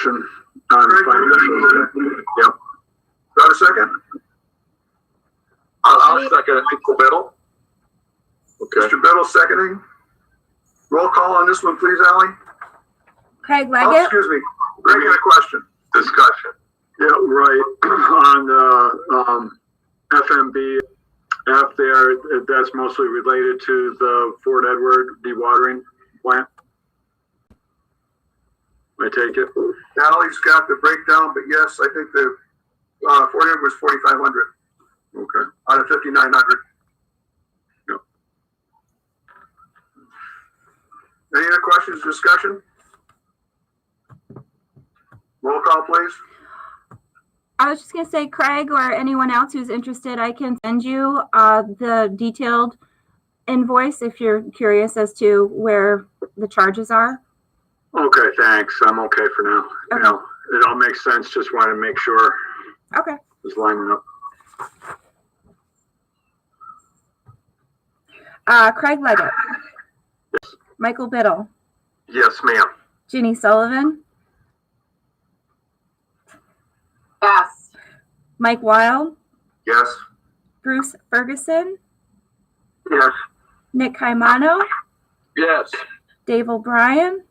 motion on financials. Yep. Got a second? I'll second it. Mr. Biddle. Okay. Mr. Biddle seconding. Roll call on this one, please, Ally. Craig Oh, Leggett. excuse me. Greg had a question. Discussion. Yeah, right. On the FMB F there, that's mostly related to the Fort Edward dewatering plant. I take it. Ally's got the breakdown, but yes, I think the Fort Edward was 4,500. Okay. Out of 5,900. Yep. Any other questions, discussion? Roll call, please. I was just going to say, Craig, or anyone else who's interested, I can send you the detailed invoice if you're curious as to where the charges are. Okay, thanks. I'm okay for now. Okay. You know, it all makes sense. Just want to make sure Okay. it's lining up. Craig Leggett. Yes. Michael Biddle. Yes, ma'am. Ginny Sullivan. Yes. Mike Weil. Yes. Bruce Ferguson. Yes. Nick Caimano. Yes. Dave O'Brien.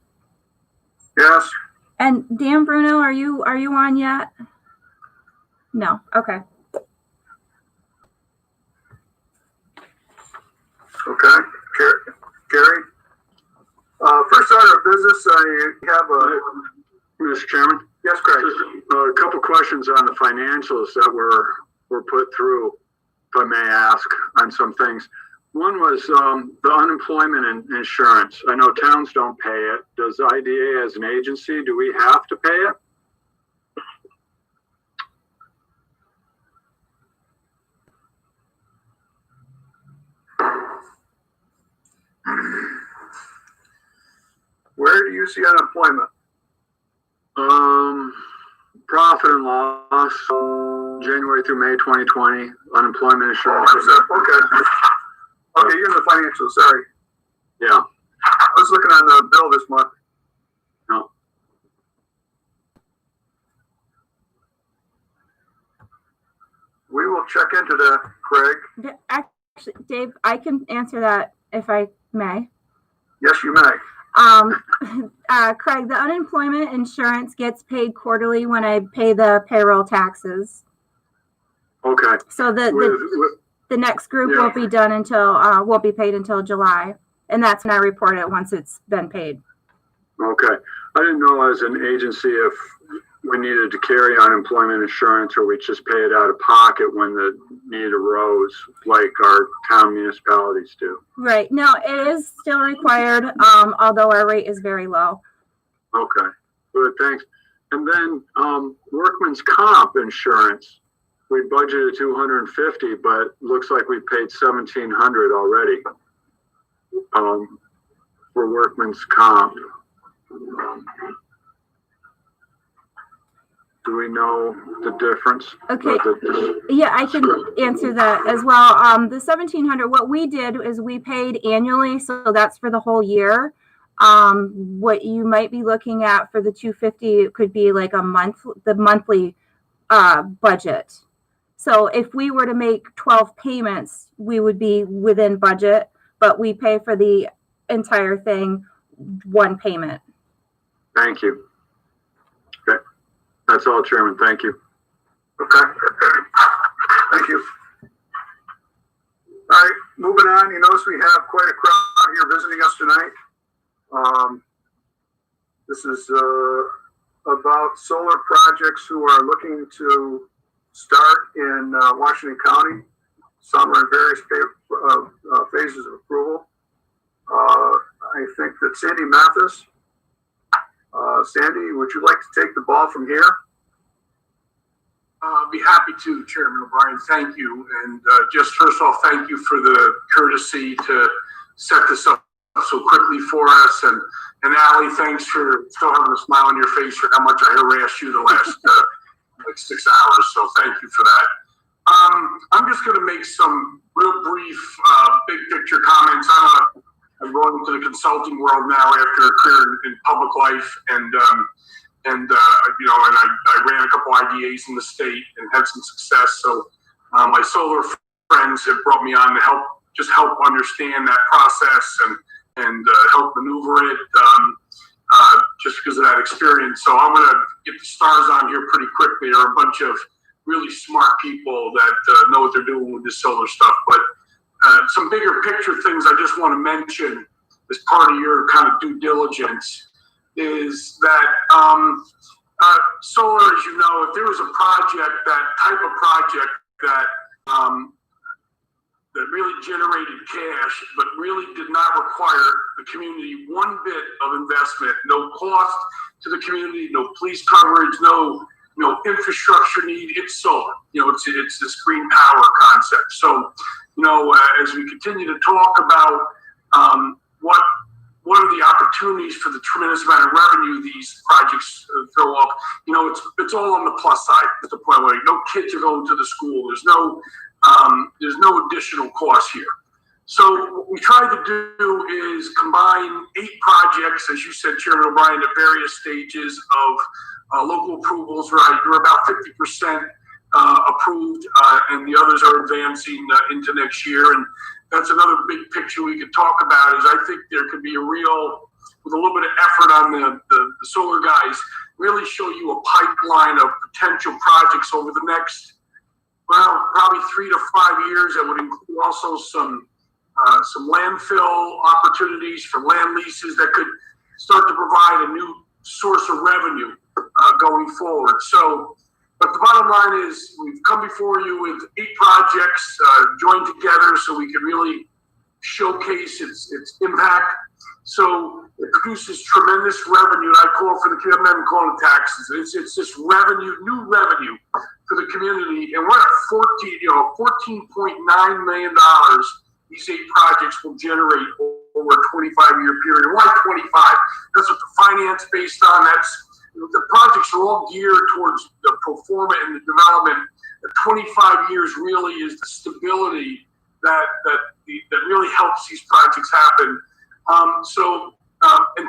Yes. And Dan Bruno, are you on yet? No. Okay. Okay. Gary. First order of business, I have a... Mr. Chairman? Yes, Craig. Just a couple questions on the financials that were put through, if I may ask, on some things. One was the unemployment insurance. I know towns don't pay it. Does IDA as an agency, do we have to pay it? Where do you see unemployment? Profit and loss, January through May 2020, unemployment insurance. Okay. Okay, you're in the financials, sorry. Yeah. I was looking on the bill this month. No. We will check into that, Craig. Actually, Dave, I can answer that if I may. Yes, you may. Craig, the unemployment insurance gets paid quarterly when I pay the payroll taxes. Okay. So the next group won't be done until won't be paid until July, and that's when I report it once it's been paid. Okay. I didn't know as an agency if we needed to carry unemployment insurance or we just pay it out of pocket when the need arose, like our town municipalities do. Right. No, it is still required, although our rate is very low. Okay. Good. Thanks. And then workman's comp insurance. We budgeted $250, but looks like we paid $1,700 already for workman's comp. Do we know the difference? Okay. Yeah, I can answer that as well. The $1,700, what we did is we paid annually, so that's for the whole year. What you might be looking at for the $250, it could be like the monthly budget. So if we were to make 12 payments, we would be within budget, but we pay for the entire thing one payment. Thank you. Okay. That's all, Chairman. Thank you. Okay. Thank you. All right, moving on. You notice we have quite a crowd here visiting us tonight. This is about solar projects who are looking to start in Washington County. Some are in various phases of approval. I think that Sandy Mathis. Sandy, would you like to take the ball from here? I'll be happy to, Chairman O'Brien. Thank you. And just first of all, thank you for the courtesy to set this up so quickly for us. And Ally, thanks for still having a smile on your face for how much I harassed you the last like 6 hours. So thank you for that. I'm just going to make some real brief, big picture comments. I'm going into the consulting world now after a career in public life, and and I ran a couple IDAs in the state and had some success. So my solar friends have brought me on to help understand that process and help maneuver it, just because of that experience. So I'm going to get the stars on here pretty quickly. There are a bunch of really smart people that know what they're doing with this solar stuff. But some bigger picture things I just want to mention as part of your kind of due diligence is that solar, as you know, if there was a project, that type of project that that really generated cash, but really did not require the community one bit of investment, no cost to the community, no police coverage, no infrastructure need. It's solar. It's this green power concept. So, as we continue to talk about what are the opportunities for the tremendous amount of revenue these projects throw up, it's all on the plus side at the point where no kids are going to the school. There's no additional cost here. So what we tried to do is combine 8 projects, as you said, Chairman O'Brien, at various stages of local approvals. Right, you're about 50% approved, and the others are advancing into next year. And that's another big picture we could talk about. Is I think there could be with a little bit of effort on the solar guys, really show you a pipeline of potential projects over the next, probably 3 to 5 years. That would include also some landfill opportunities for land leases that could start to provide a new source of revenue going forward. So, but the bottom line is we've come before you with 8 projects joined together so we can really showcase its impact. So it produces tremendous revenue. I call for the community, I'm not even calling it taxes. It's just revenue, new revenue for the community. And we're at $14.9 million these 8 projects will generate over a 25-year period. Why 25? That's what the finance based on. The projects are all geared towards the pro forma and the development. The 25 years really is the stability that really helps these projects happen. And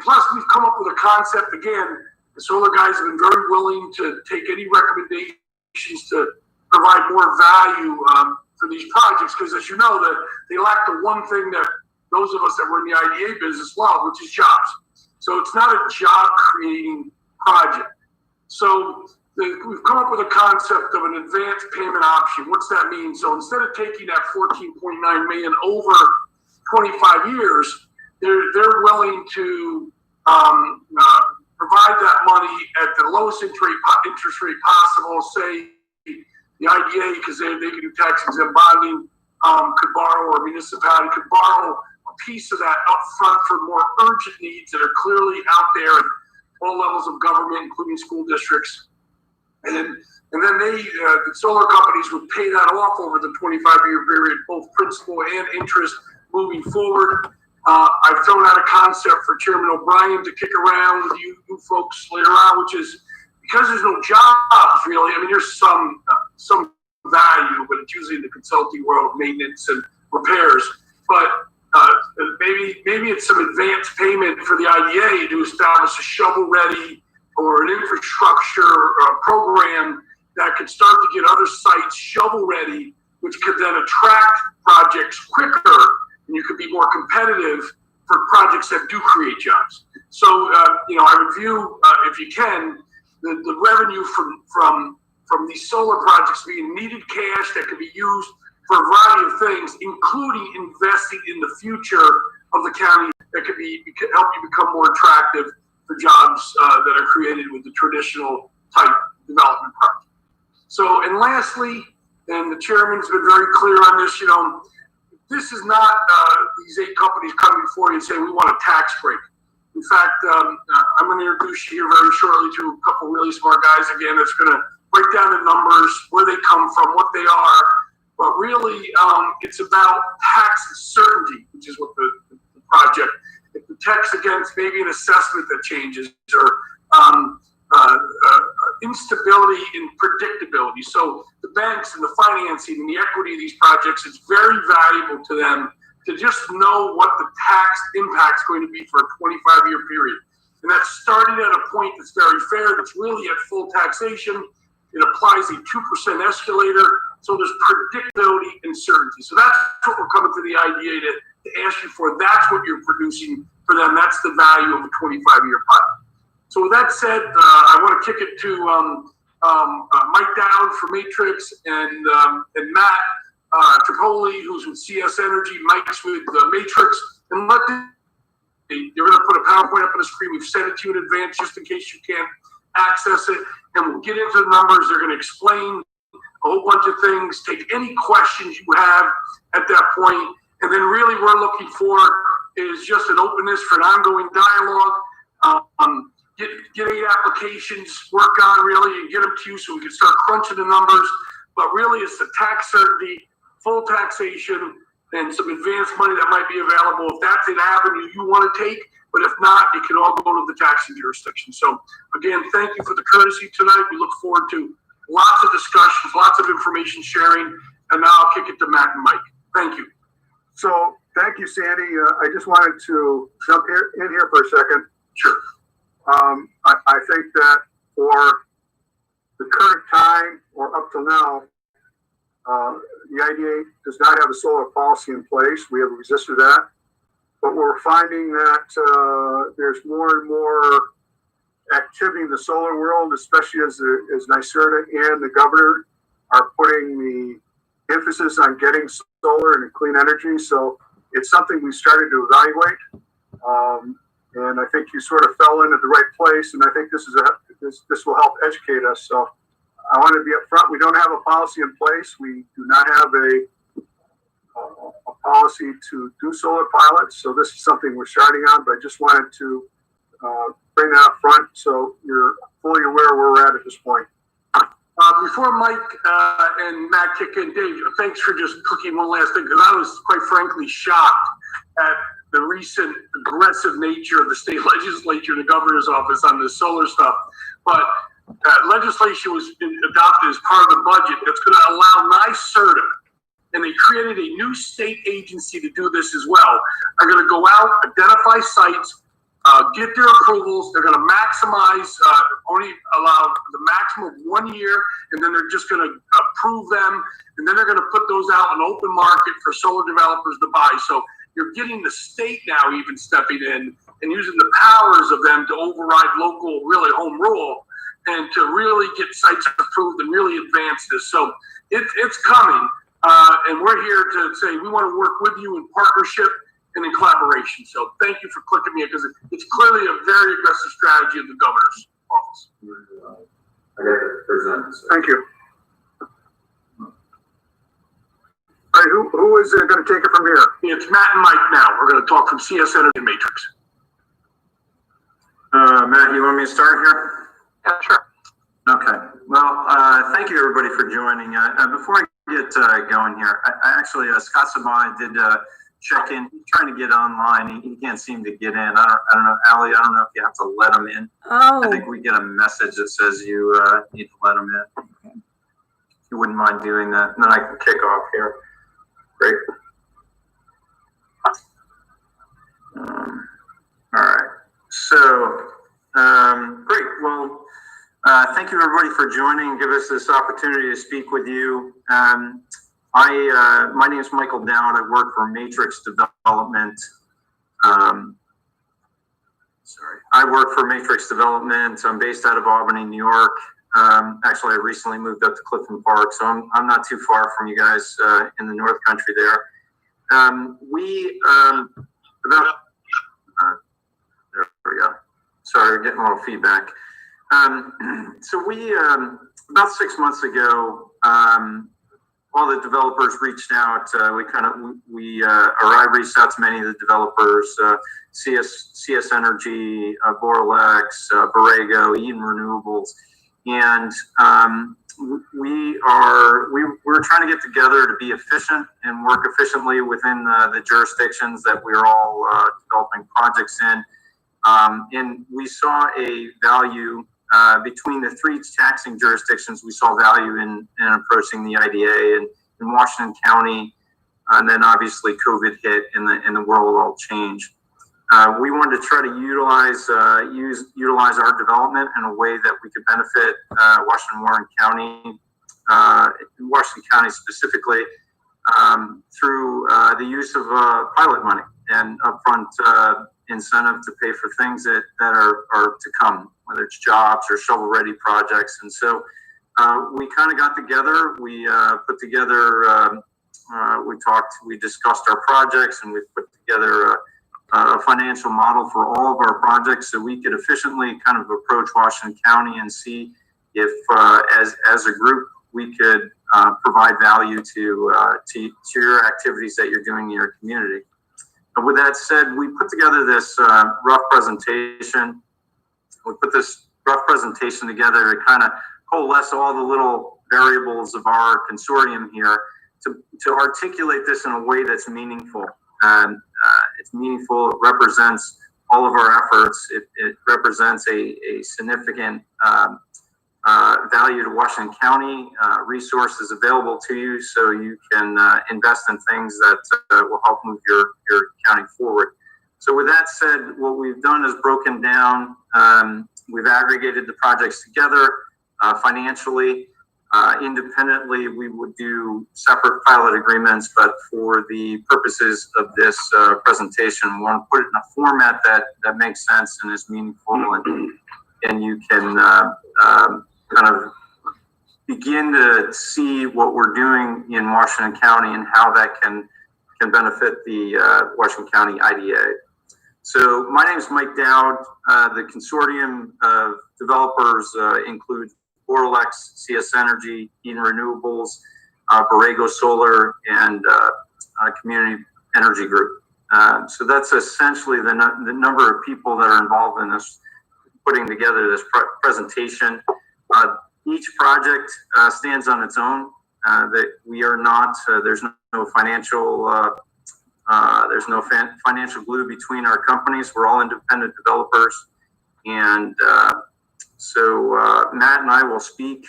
plus we've come up with a concept. Again, the solar guys have been very willing to take any recommendations to provide more value for these projects, because as you know, that they lack the one thing that those of us that were in the IDA business love, which is jobs. So it's not a job creating project. So we've come up with a concept of an advanced payment option. What's that mean? So instead of taking that 14.9 million over 25 years, they're willing to provide that money at the lowest interest rate possible. Say the IDA, because they can do tax exempt bonding, could borrow, or a municipality could borrow a piece of that up front for more urgent needs that are clearly out there at all levels of government, including school districts. And then the solar companies would pay that off over the 25-year period, both principal and interest moving forward. I've thrown out a concept for Chairman O'Brien to kick around with you folks later on, which is because there's no jobs really. I mean, there's some value, but it's usually in the consulting world of maintenance and repairs. But maybe it's some advance payment for the IDA to establish a shovel-ready or an infrastructure program that could start to get other sites shovel-ready, which could then attract projects quicker, and you could be more competitive for projects that do create jobs. So, I would view, if you can, the revenue from these solar projects being needed cash that could be used for a variety of things, including investing in the future of the county that could help you become more attractive for jobs that are created with the traditional type development project. So, and lastly, and the chairman's been very clear on this, this is not these 8 companies coming before you and saying we want a tax break. In fact, I'm going to introduce you here very shortly to a couple really smart guys again that's going to break down the numbers, where they come from, what they are. But really, it's about tax certainty, which is what the project, it protects against maybe an assessment that changes or instability in predictability. So the banks and the financing and the equity of these projects, it's very valuable to them to just know what the tax impact is going to be for a 25-year period. And that's starting at a point that's very fair, that's really at full taxation. It applies a 2% escalator, so there's predictability and certainty. So that's what we're coming to the idea to ask you for. That's what you're producing for them. That's the value of a 25-year pilot. So with that said, I want to kick it to Mike Dowd for Matrix and Matt Tripoli, who's with CS Energy. Mike's with Matrix, and you're going to put a PowerPoint up on the screen. We've sent it to you in advance just in case you can't access it, and we'll get into the numbers. They're going to explain a whole bunch of things, take any questions you have at that point, and then really we're looking for is just an openness for an ongoing dialogue. Get 8 applications, work on really, and get them to you so we can start crunching the numbers. But really, it's the tax certainty, full taxation, and some advanced money that might be available if that's an avenue you want to take. But if not, it can all go to the taxing jurisdiction. So again, thank you for the courtesy tonight. We look forward to lots of discussions, lots of information sharing. And now I'll kick it to Matt and Mike. Thank you. So thank you, Sandy. I just wanted to jump in here for a second. Sure. I think that for the current time or up till now, the IDA does not have a solar policy in place. We have resisted that. But we're finding that there's more and more activity in the solar world, especially as NYSERDA and the governor are putting the emphasis on getting solar and clean energy. So it's something we started to evaluate. And I think you sort of fell in at the right place. And I think this will help educate us. So I want to be upfront. We don't have a policy in place. We do not have a policy to do solar pilots. So this is something we're starting on, but I just wanted to bring that up front so you're fully aware where we're at this point. Before Mike and Matt kick in, Dave, thanks for just cooking one last thing, because I was quite frankly shocked at the recent aggressive nature of the state legislature and the governor's office on this solar stuff. But legislation was adopted as part of the budget that's going to allow NYSERDA, and they created a new state agency to do this as well. They're going to go out, identify sites, get their approvals. They're going to maximize, only allow the maximum of 1 year, and then they're just going to approve them, and then they're going to put those out in open market for solar developers to buy. So you're getting the state now even stepping in and using the powers of them to override local, really home rule, and to really get sites approved and really advance this. So it's coming, and we're here to say we want to work with you in partnership and in collaboration. So thank you for clicking me, because it's clearly a very aggressive strategy of the governor's office. I got to present. Thank you. All right, who is going to take it from here? It's Matt and Mike now. We're going to talk from CS Energy and Matrix. Matt, you want me to start here? Yeah, sure. Okay. Well, thank you everybody for joining. Before I get going here, I actually, Scott Sabai did check in. He's trying to get online. He can't seem to get in. I don't know, Allie, I don't know if you have to let him in. Oh. I think we get a message that says you need to let him in. Okay. If you wouldn't mind doing that, and then I can kick off here. Great. All right. So, great. Well, thank you everybody for joining. Give us this opportunity to speak with you. My name is Michael Dowd. I work for Matrix Development. I work for Matrix Development. I'm based out of Albany, New York. Actually, I recently moved up to Clifton Park, so I'm not too far from you guys in the North Country there. There we go. Sorry, we're getting a little feedback. So we about 6 months ago, all the developers reached out. I reached out to many of the developers, CS Energy, Boralex, Borrego, Eden Renewables, and we're trying to get together to be efficient and work efficiently within the jurisdictions that we're all developing projects in. And we saw a value between the three taxing jurisdictions. We saw value in approaching the IDA and in Washington County, and then obviously COVID hit and the world all changed. We wanted to try to utilize our development in a way that we could benefit Washington County specifically, through the use of pilot money and upfront incentive to pay for things that are to come, whether it's jobs or shovel-ready projects. And so we kind of got together. We put together. We discussed our projects, and we put together a financial model for all of our projects, so we could efficiently kind of approach Washington County and see if, as a group, we could provide value to your activities that you're doing in your community. But with that said, we put together this rough presentation. We put this rough presentation together to kind of coalesce all the little variables of our consortium here to articulate this in a way that's meaningful. It's meaningful. It represents all of our efforts. It represents a significant value to Washington County, resources available to you so you can invest in things that will help move your county forward. So with that said, what we've done is broken down, we've aggregated the projects together financially. Independently, we would do separate pilot agreements, but for the purposes of this presentation, we want to put it in a format that makes sense and is meaningful, and you can kind of begin to see what we're doing in Washington County and how that can benefit the Washington County IDA. So my name is Mike Dowd. The consortium of developers includes Boralex, CS Energy, Eden Renewables, Borrego Solar, and Community Energy Group. So that's essentially the number of people that are involved in this, putting together this presentation. Each project stands on its own. That we are not. There's no financial. There's no financial glue between our companies. We're all independent developers, and so Matt and I will speak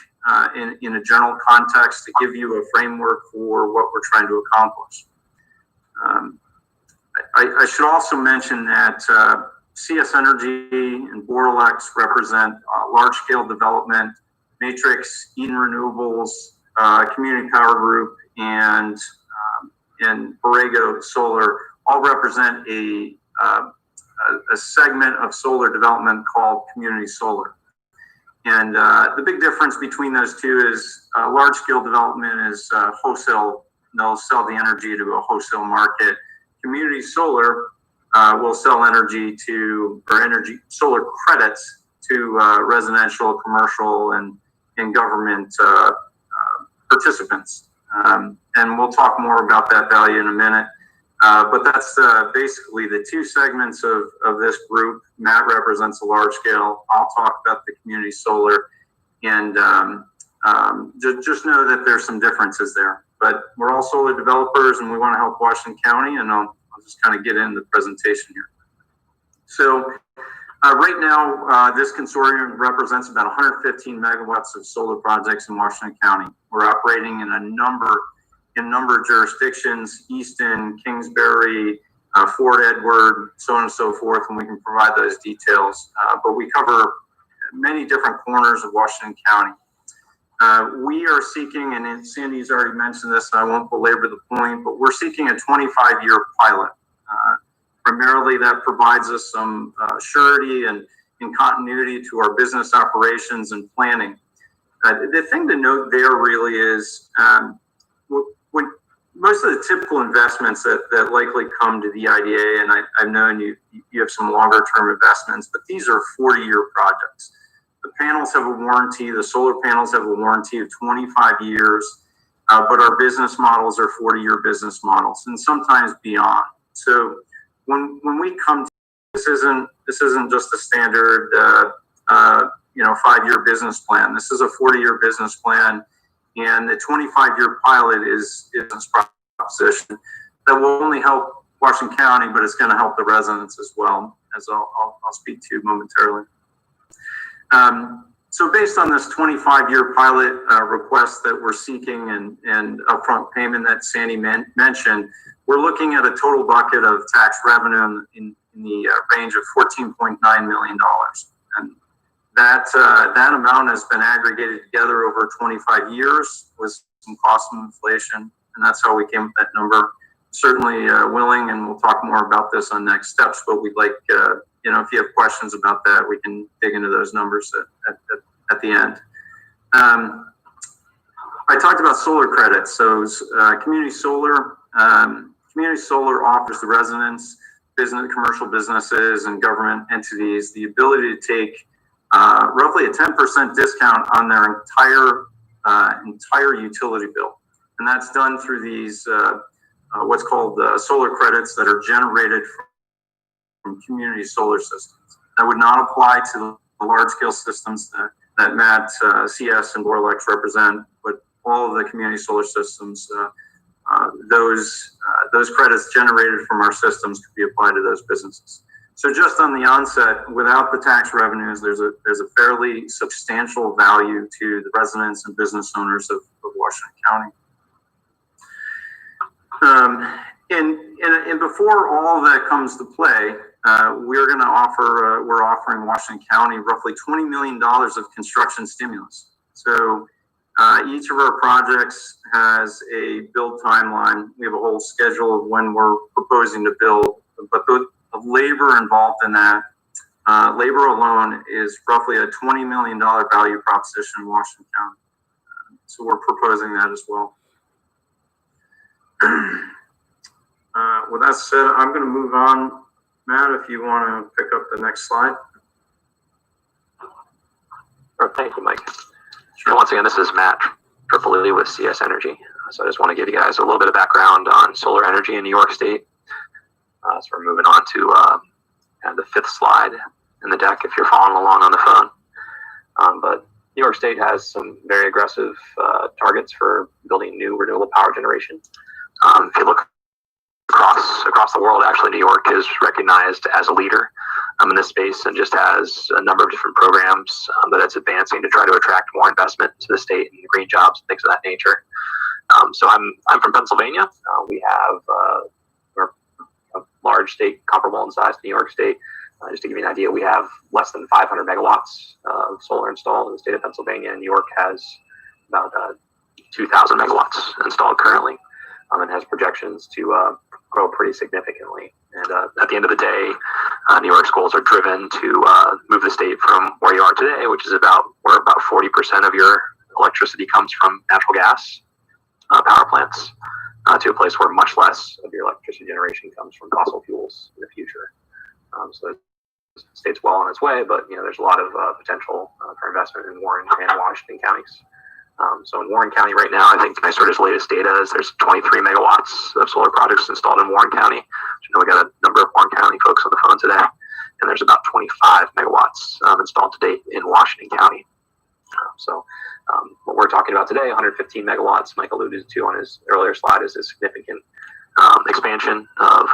in a general context to give you a framework for what we're trying to accomplish. I should also mention that CS Energy and Boralex represent large-scale development. Matrix, Eden Renewables, Community Power Group, and Borrego Solar all represent a segment of solar development called community solar. And the big difference between those two is large-scale development is wholesale. They'll sell the energy to a wholesale market. Community solar will sell energy solar credits to residential, commercial, and government participants. And we'll talk more about that value in a minute. But that's basically the two segments of this group. Matt represents a large scale. I'll talk about the community solar. And just know that there's some differences there. But we're all solar developers, and we want to help Washington County. And I'll just kind of get into the presentation here. So right now, this consortium represents about 115 megawatts of solar projects in Washington County. We're operating in a number of jurisdictions: Easton, Kingsbury, Fort Edward, so on and so forth, and we can provide those details. But we cover many different corners of Washington County. We are seeking, and Sandy's already mentioned this, and I won't belabor the point, but we're seeking a 25-year pilot. Primarily, that provides us some surety and continuity to our business operations and planning. The thing to note there really is when most of the typical investments that likely come to the IDA, and I've known you have some longer term investments, but these are 40-year projects. The panels have a warranty, the solar panels have a warranty of 25 years, but our business models are 40-year business models, and sometimes beyond. So when we come to this isn't just a standard 5-year business plan. This is a 40-year business plan, and the 25-year pilot is a proposition that will only help Washington County, but it's going to help the residents as well, as I'll speak to momentarily. So based on this 25-year pilot request that we're seeking and upfront payment that Sandy mentioned, we're looking at a total bucket of tax revenue in in the range of $14.9 million. And that amount has been aggregated together over 25 years with some cost of inflation, and that's how we came with that number. Certainly willing, and we'll talk more about this on next steps, but we'd like, if you have questions about that, we can dig into those numbers at the end. I talked about solar credits. So community solar offers the residents, commercial businesses, and government entities the ability to take roughly a 10% discount on their entire utility bill. And that's done through these what's called solar credits that are generated from community solar systems. That would not apply to the large-scale systems that Matt, CS, and Borlex represent, but all of the community solar systems, those credits generated from our systems could be applied to those businesses. So just on the onset, without the tax revenues, there's a fairly substantial value to the residents and business owners of Washington County. And before all of that comes to play, we're offering Washington County roughly $20 million of construction stimulus. So each of our projects has a build timeline. We have a whole schedule of when we're proposing to build, but the labor involved in that, labor alone is roughly a $20 million value proposition in Washington County. So we're proposing that as well. With that said, I'm going to move on. Matt, if you want to pick up the next slide. Sure, thank you, Mike. Sure. Once again, this is Matt Tripoli with CS Energy. So I just want to give you guys a little bit of background on solar energy in New York State. So we're moving on to the fifth slide in the deck if you're following along on the phone. But New York State has some very aggressive targets for building new renewable power generation. If you look across the world, actually, New York is recognized as a leader in this space and just has a number of different programs that it's advancing to try to attract more investment to the state and green jobs and things of that nature. So I'm from Pennsylvania. We have a large state comparable in size to New York State. Just to give you an idea, we have less than 500 megawatts of solar installed in the state of Pennsylvania, and New York has about 2,000 megawatts installed currently, and has projections to grow pretty significantly. And at the end of the day, New York's goals are driven to move the state from where you are today, which is where about 40% of your electricity comes from natural gas power plants, to a place where much less of your electricity generation comes from fossil fuels in the future. So the state's well on its way, but there's a lot of potential for investment in Warren and Washington counties. So in Warren County right now, I think NYSERDA's latest data is there's 23 megawatts of solar projects installed in Warren County. So we got a number of Warren County folks on the phone today, and there's about 25 megawatts installed to date in Washington County. So what we're talking about today, 115 megawatts, Mike alluded to on his earlier slide, is a significant expansion of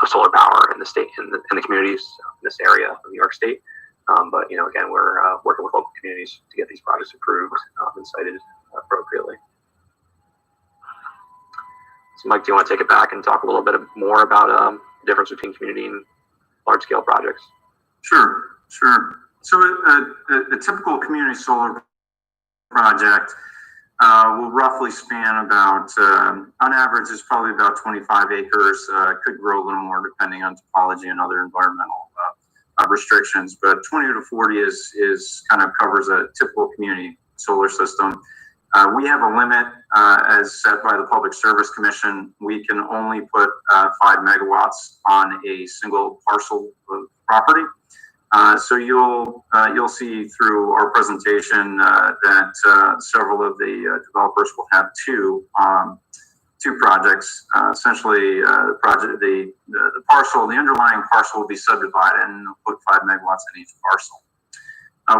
solar power in the state, in the communities in this area of New York State. But again, we're working with local communities to get these projects approved and cited appropriately. So, Mike, do you want to take it back and talk a little bit more about the difference between community and large-scale projects? Sure. So a typical community solar project will roughly span about, on average, is probably about 25 acres. Could grow a little more depending on topology and other environmental restrictions, but 20 to 40 is kind of covers a typical community solar system. We have a limit as set by the Public Service Commission. We can only put 5 megawatts on a single parcel of property. So you'll see through our presentation that several of the developers will have two projects. Essentially, the parcel, the underlying parcel will be subdivided and put 5 megawatts in each parcel.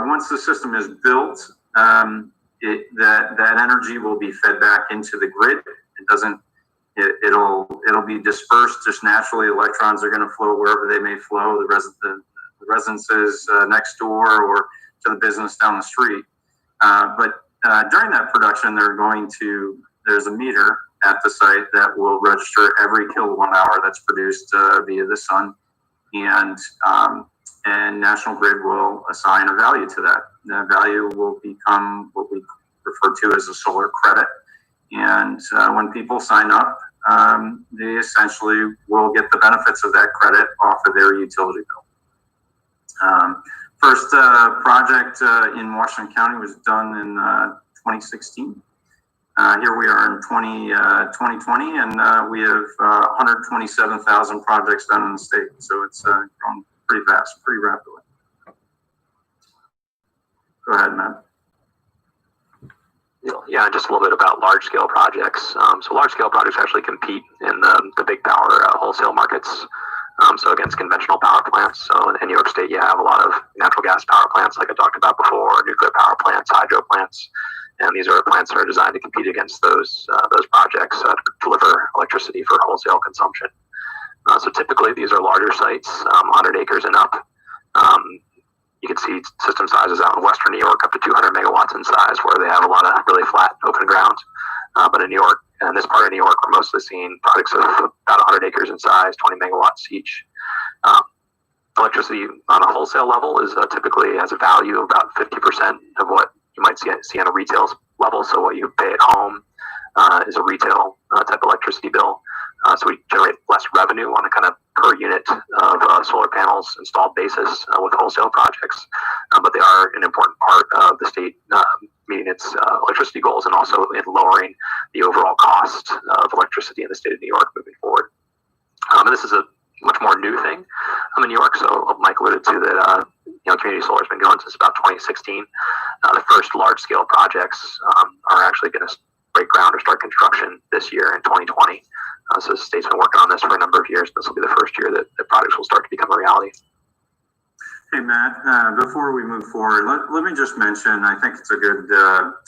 Once the system is built, that energy will be fed back into the grid. It'll be dispersed just naturally. Electrons are going to flow wherever they may flow. The residences next door or to the business down the street. But during that production, there's a meter at the site that will register every kilowatt hour that's produced via the sun. and National Grid will assign a value to that. That value will become what we refer to as a solar credit. And when people sign up, they essentially will get the benefits of that credit off of their utility bill. First project in Washington County was done in 2016. Here we are in 2020, and we have 127,000 projects done in the state. So it's grown pretty fast, pretty rapidly. Go ahead, Matt. Yeah, just a little bit about large-scale projects. So large-scale projects actually compete in the big power wholesale markets. So against conventional power plants. So in New York State, you have a lot of natural gas power plants, like I talked about before, nuclear power plants, hydro plants, and these are plants that are designed to compete against those projects to deliver electricity for wholesale consumption. So typically, these are larger sites, 100 acres and up. You can see system sizes out in Western New York up to 200 megawatts in size, where they have a lot of really flat open ground. But in New York, and this part of New York, we're mostly seeing projects of about 100 acres in size, 20 megawatts each. Electricity on a wholesale level is typically has a value of about 50% of what you might see on a retail level. So what you pay at home is a retail type electricity bill. So we generate less revenue on a kind of per unit of solar panels installed basis with wholesale projects. But they are an important part of the state meeting its electricity goals, and also in lowering the overall cost of electricity in the state of New York moving forward. And this is a much more new thing in New York. So Mike alluded to that, community solar has been going since about 2016. The first large scale projects are actually going to break ground or start construction this year in 2020. So the state's been working on this for a number of years. This will be the first year that the projects will start to become a reality. Hey, Matt, before we move forward, let me just mention, I think it's a good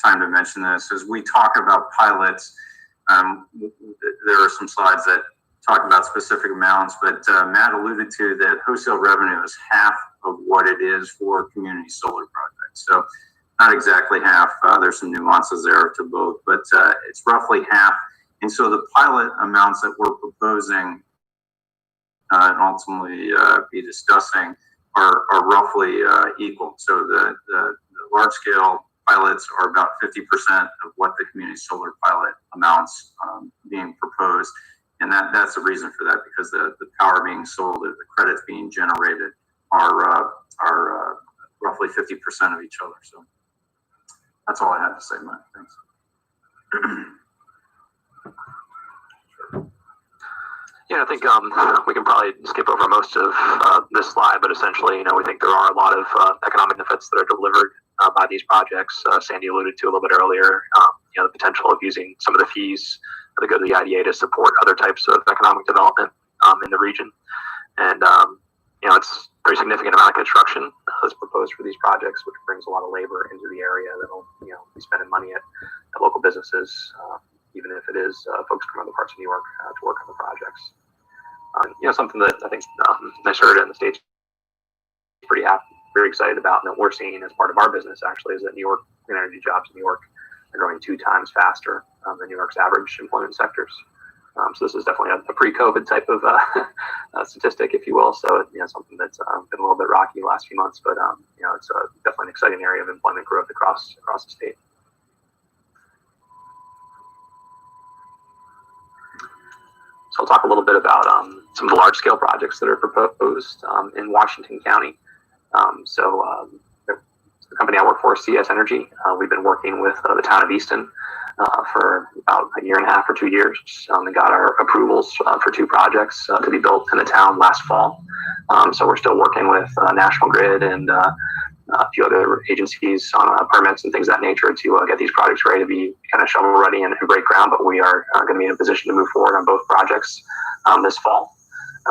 time to mention this, as we talk about pilots. There are some slides that talk about specific amounts, but Matt alluded to that wholesale revenue is half of what it is for community solar projects. So not exactly half, there's some nuances there to both, but it's roughly half. And so the pilot amounts that we're proposing and ultimately be discussing are roughly equal. So the large scale pilots are about 50% of what the community solar pilot amounts being proposed. And that's the reason for that, because the power being sold, the credits being generated are roughly 50% of each other. So that's all I have to say, Mike. Thanks. Yeah, I think we can probably skip over most of this slide, but essentially, we think there are a lot of economic benefits that are delivered by these projects. Sandy alluded to a little bit earlier, the potential of using some of the fees that go to the IDA to support other types of economic development in the region. And, it's a very significant amount of construction that's proposed for these projects, which brings a lot of labor into the area that'll, be spending money at local businesses, even if it is folks from other parts of New York to work on the projects. Something that I think NYSERDA in the States is very excited about, and that we're seeing as part of our business actually, is that New York clean energy jobs in New York are growing 2 times faster than New York's average employment sectors. So this is definitely a pre-COVID type of statistic, if you will. So something that's been a little bit rocky the last few months, but it's definitely an exciting area of employment growth across the state. So I'll talk a little bit about some of the large-scale projects that are proposed in Washington County. The company I work for, CS Energy, we've been working with the town of Easton for about a year and a half or 2 years, and got our approvals for 2 projects to be built in the town last fall. So we're still working with National Grid and a few other agencies on permits and things of that nature to get these projects ready to be kind of shovel ready and break ground. But we are going to be in a position to move forward on both projects this fall.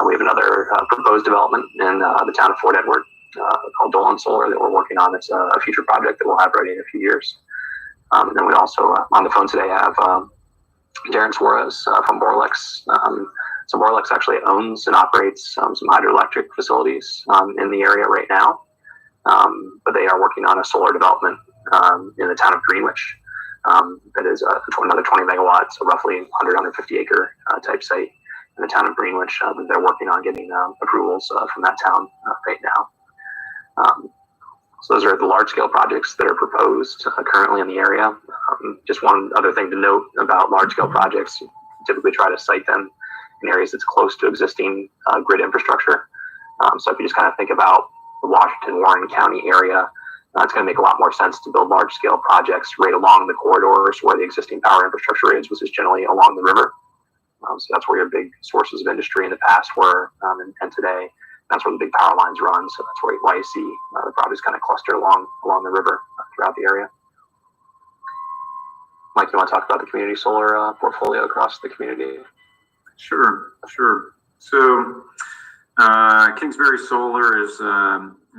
We have another proposed development in the town of Fort Edward called Dolan Solar that we're working on. It's a future project that we'll have ready in a few years. And then we also, on the phone today, have Darren Suarez from Borlex. So Borlex actually owns and operates some hydroelectric facilities in the area right now. But they are working on a solar development in the town of Greenwich. That is another 20 megawatts, so roughly 100, 150 acre type site. the town of Greenwich that they're working on getting approvals from that town right now. So those are the large-scale projects that are proposed currently in the area. Just one other thing to note about large-scale projects, you typically try to site them in areas that's close to existing grid infrastructure. So if you just kind of think about the Washington, Warren County area, it's going to make a lot more sense to build large-scale projects right along the corridors where the existing power infrastructure is, which is generally along the river. So that's where your big sources of industry in the past were, and today. That's where the big power lines run, so that's why you see the projects kind of cluster along the river throughout the area. Mike, you want to talk about the community solar portfolio across the community? Sure. So Kingsbury Solar is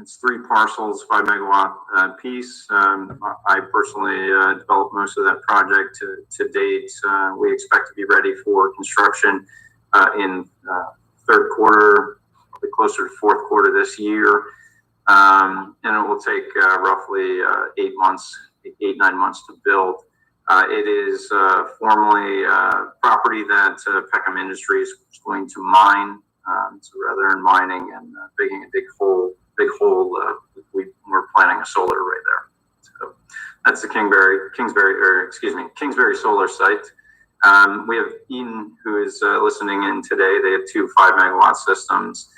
it's 3 parcels, 5 megawatt piece. I personally developed most of that project to date. We expect to be ready for construction in third quarter, closer to fourth quarter this year, and it will take roughly 8 months, 9 months to build. It is formerly property that Peckham Industries is going to mine. So rather than mining and digging a big hole, we're planning a solar array there. So that's the Kingsbury Solar site. We have Eden, who is listening in today. They have 2 5 megawatt systems.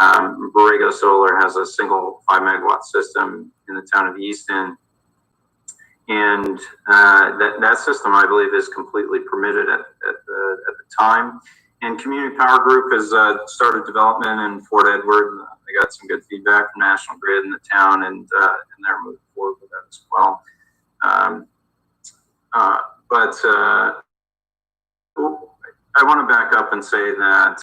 Borrego Solar has a single 5 megawatt system in the town of Easton. And that system, I believe, is completely permitted at the time. And Community Power Group has started development in Fort Edward. They got some good feedback from National Grid in the town, and they're moving forward with that as well. I want to back up and say that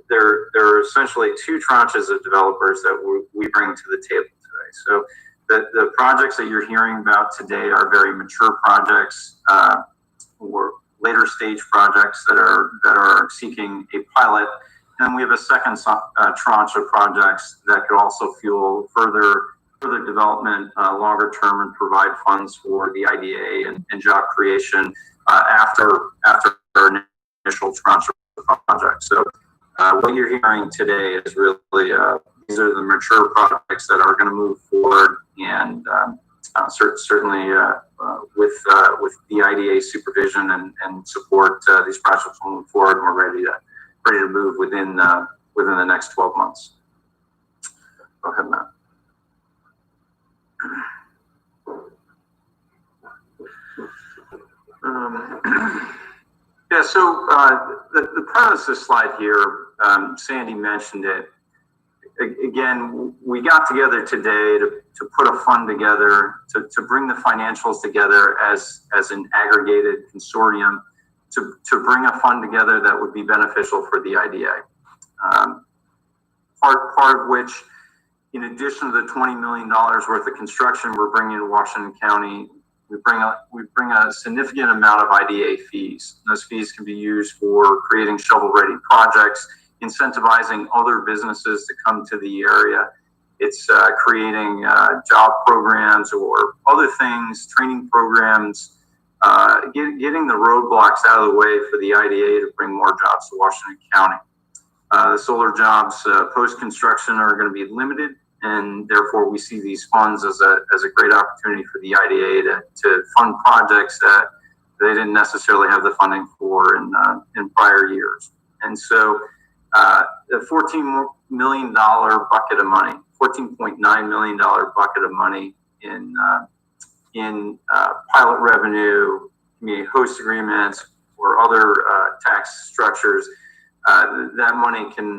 there are essentially 2 tranches of developers that we bring to the table today. So the projects that you're hearing about today are very mature projects or later stage projects that are seeking a pilot. And we have a second tranche of projects that could also fuel further development longer term and provide funds for the IDA and job creation after our initial tranche of projects. So what you're hearing today is really these are the mature projects that are going to move forward, and certainly with the IDA supervision and support, these projects will move forward, and we're ready to move within the next 12 months. Go ahead, Matt. Yeah, so the premise of this slide here, Sandy mentioned it. Again, we got together today to put a fund together, to bring the financials together as an aggregated consortium, to bring a fund together that would be beneficial for the IDA. Part of which, in addition to the $20 million worth of construction we're bringing to Washington County, we bring a significant amount of IDA fees. Those fees can be used for creating shovel-ready projects, incentivizing other businesses to come to the area. It's creating job programs or other things, training programs, getting the roadblocks out of the way for the IDA to bring more jobs to Washington County. The solar jobs post-construction are going to be limited, and therefore we see these funds as a great opportunity for the IDA to fund projects that they didn't necessarily have the funding for in prior years. And so the $14 million bucket of money, $14.9 million bucket of money in pilot revenue, community host agreements, or other tax structures, that money can,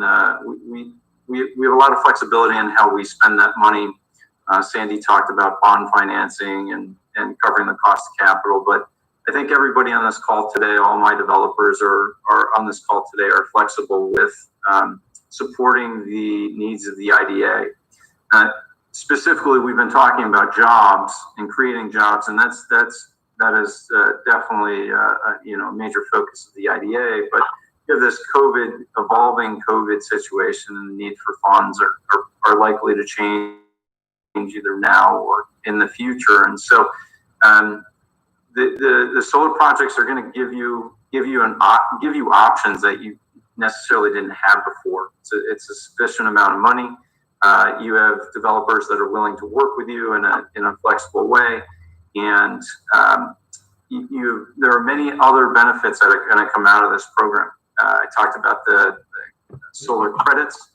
we have a lot of flexibility in how we spend that money. Sandy talked about bond financing and covering the cost of capital, but I think everybody on this call today, all my developers are on this call today, are flexible with supporting the needs of the IDA. Specifically, we've been talking about jobs and creating jobs, and that is definitely a major focus of the IDA. But you have this evolving COVID situation, and the need for funds are likely to change either now or in the future. And so the solar projects are going to give you give you options that you necessarily didn't have before. So it's a sufficient amount of money. You have developers that are willing to work with you in a flexible way, and there are many other benefits that are going to come out of this program. I talked about the solar credits.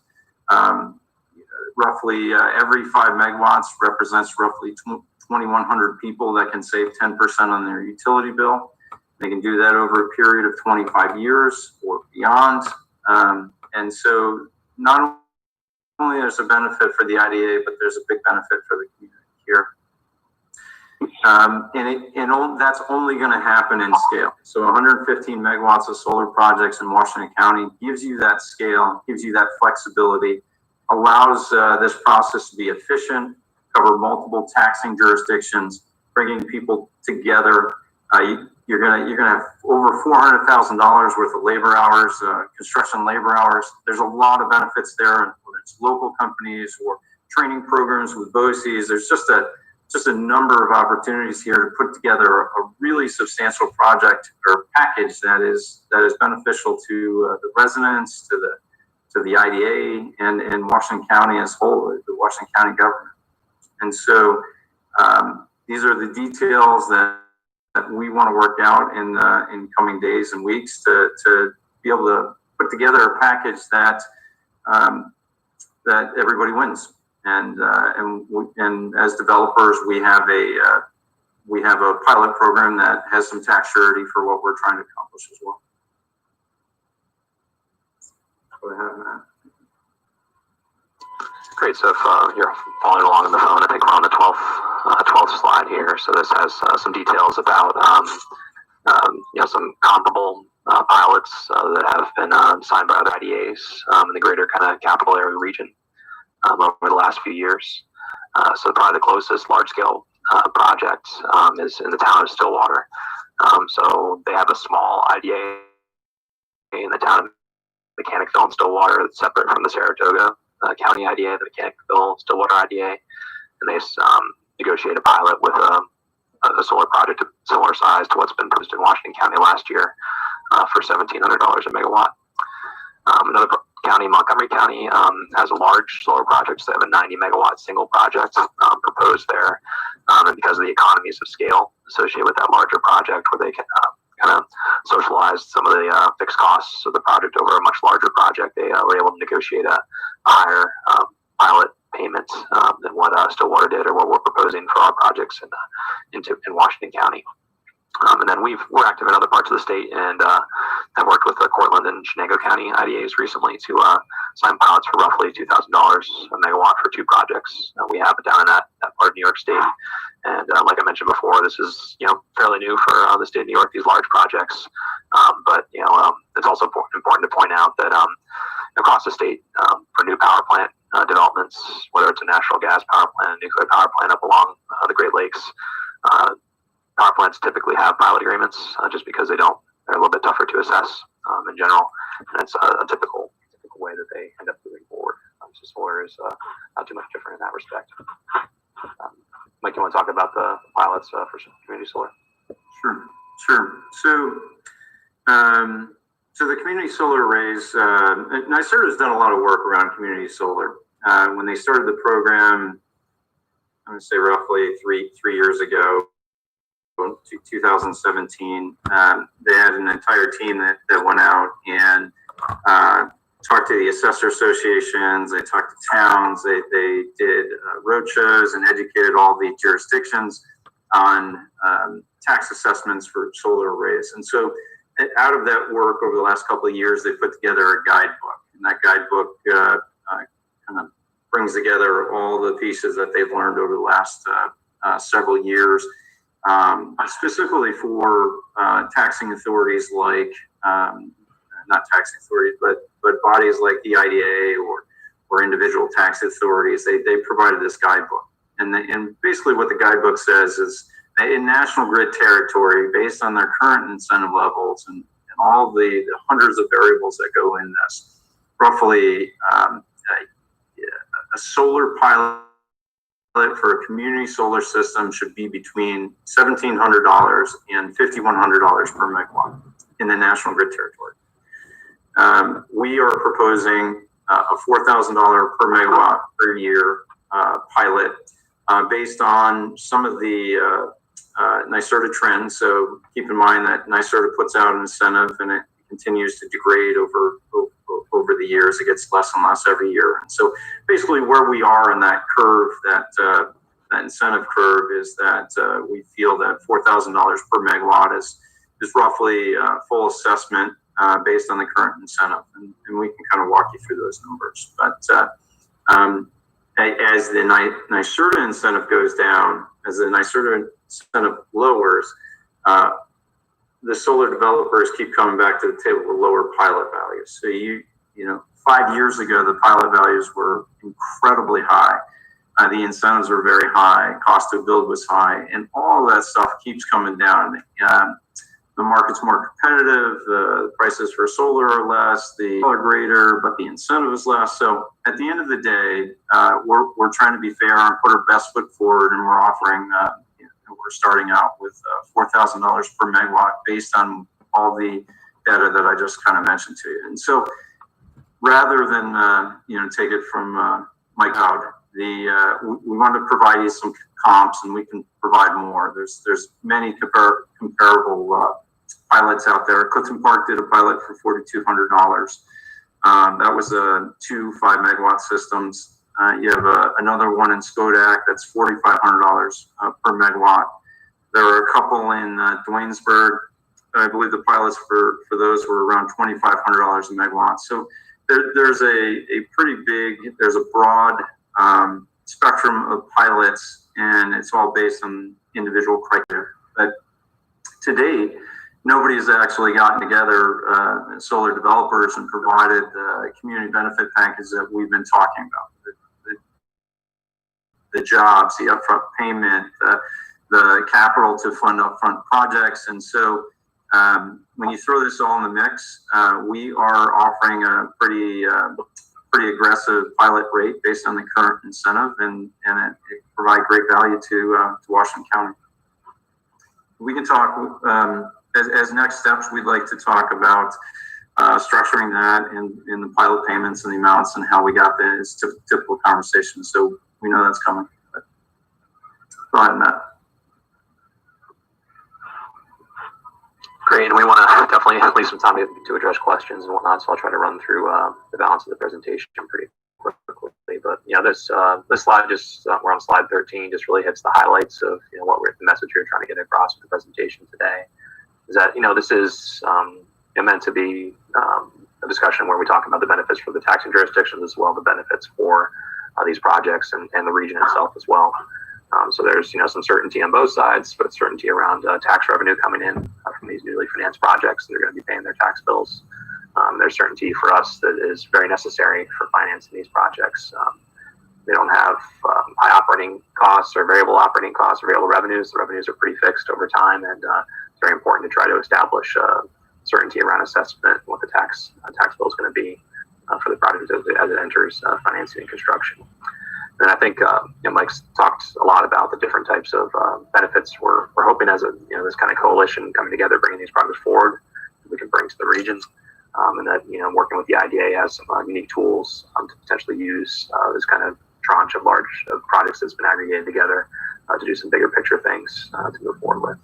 Roughly every 5 megawatts represents roughly 2,100 people that can save 10% on their utility bill. They can do that over a period of 25 years or beyond. And so not only there's a benefit for the IDA, but there's a big benefit for the community here. And that's only going to happen in scale. So 115 megawatts of solar projects in Washington County gives you that scale, gives you that flexibility, allows this process to be efficient, cover multiple taxing jurisdictions, bringing people together. You're gonna have over $400,000 worth of labor hours, construction labor hours. There's a lot of benefits there, whether it's local companies or training programs with BOCES. There's just a number of opportunities here to put together a really substantial project or package that is beneficial to the residents, to the IDA, and Washington County as a whole, the Washington County government. And so these are the details that we want to work out in coming days and weeks to be able to put together a package that everybody wins. And as developers, we have a pilot program that has some tax surety for what we're trying to accomplish as well. Go ahead, Matt. Great. So if you're following along on the phone, I think we're on the 12th slide here. So this has some details about some comparable pilots that have been signed by other IDAs in the greater kind of capital area region over the last few years. So probably the closest large-scale project is in the town of Stillwater. So they have a small IDA in the town of Mechanicville and Stillwater that's separate from the Saratoga County IDA, the Mechanicville Stillwater IDA, and they negotiate a pilot with a solar project of similar size to what's been produced in Washington County last year for $1,700 a megawatt. Another county, Montgomery County, has a large solar project. So they have a 90 megawatt single project proposed there, and because of the economies of scale associated with that larger project, where they can kind of socialize some of the fixed costs of the project over a much larger project, they were able to negotiate a higher pilot payment than what Stillwater did, or what we're proposing for our projects in Washington County. And then we're active in other parts of the state, and have worked with the Cortland and Chenango County IDAs recently to sign pilots for roughly $2,000 a megawatt for 2 projects. We have it down in that part of New York State. And like I mentioned before, this is fairly new for the state of New York, these large projects. But it's also important to point out that across the state, for new power plant developments, whether it's a natural gas power plant, a nuclear power plant up along the Great Lakes, power plants typically have pilot agreements just because they're a little bit tougher to assess in general, and it's a typical way that they end up moving forward. So solar is not too much different in that respect. Mike, you want to talk about the pilots for community solar? Sure. So the community solar arrays, NYSERDA has done a lot of work around community solar. When they started the program, I'm going to say roughly three years ago, 2017, they had an entire team that went out and talked to the assessor associations, they talked to towns, they did road shows and educated all the jurisdictions on tax assessments for solar arrays. And so out of that work over the last couple of years, they put together a guidebook, and that guidebook kind of brings together all the pieces that they've learned over the last several years. Specifically for taxing authorities like, not taxing authorities, but bodies like the IDA or individual tax authorities, they provided this guidebook. And basically what the guidebook says is, in National Grid territory, based on their current incentive levels and all the hundreds of variables that go in this, roughly a solar pilot for a community solar system should be between $1,700 and $5,100 per megawatt. in the National Grid territory. We are proposing a $4,000 per megawatt per year pilot based on some of the NYSERDA trends. So keep in mind that NYSERDA puts out an incentive and it continues to degrade over the years. It gets less and less every year. And so basically where we are in that curve, that incentive curve, is that we feel that $4,000 per megawatt is roughly full assessment based on the current incentive. And we can kind of walk you through those numbers. But as the NYSERDA incentive goes down, as the NYSERDA incentive lowers, the solar developers keep coming back to the table with lower pilot values. So you know, 5 years ago, the pilot values were incredibly high. The incentives were very high, cost to build was high, and all that stuff keeps coming down. The market's more competitive, the prices for solar are less, the are greater, but the incentive is less. So at the end of the day, we're trying to be fair and put our best foot forward, and we're offering, we're starting out with $4,000 per megawatt based on all the data that I just kind of mentioned to you. And so rather than, take it from Mike Howard, we want to provide you some comps, and we can provide more. There's many comparable pilots out there. Clifton Park did a pilot for $4,200. That was 2 5-megawatt systems. You have another one in Skodak that's $4,500 per megawatt. There are a couple in Duanesburg. I believe the pilots for those were around $2,500 a megawatt. So there's a pretty big, there's a broad spectrum of pilots, and it's all based on individual criteria. But to date, nobody has actually gotten together, solar developers, and provided the community benefit package that we've been talking about. The jobs, the upfront payment, the capital to fund upfront projects. And so when you throw this all in the mix, we are offering a pretty aggressive pilot rate based on the current incentive, and it provide great value to Washington County. We can talk, as next steps, we'd like to talk about structuring that in the pilot payments and the amounts and how we got there. It's typical conversation. So we know that's coming. But go ahead, Matt. Great, and we want to definitely leave some time to address questions and whatnot, so I'll try to run through the balance of the presentation pretty quickly. But this slide, just we're on slide 13, just really hits the highlights of what the message we're trying to get across with the presentation today. Is that this is meant to be a discussion where we talk about the benefits for the taxing jurisdictions, as well as the benefits for these projects and the region itself as well. So there's some certainty on both sides, but certainty around tax revenue coming in from these newly financed projects, and they're going to be paying their tax bills. There's certainty for us that is very necessary for financing these projects. They don't have high operating costs or variable operating costs or variable revenues. The revenues are pretty fixed over time, and it's very important to try to establish certainty around assessment, what the tax bill is going to be for the project as it enters financing and construction. And I think Mike's talked a lot about the different types of benefits we're hoping as this kind of coalition coming together, bringing these projects forward, that we can bring to the region, and that working with the IDA has some unique tools to potentially use this kind of tranche of large projects that's been aggregated together to do some bigger picture things to move forward with.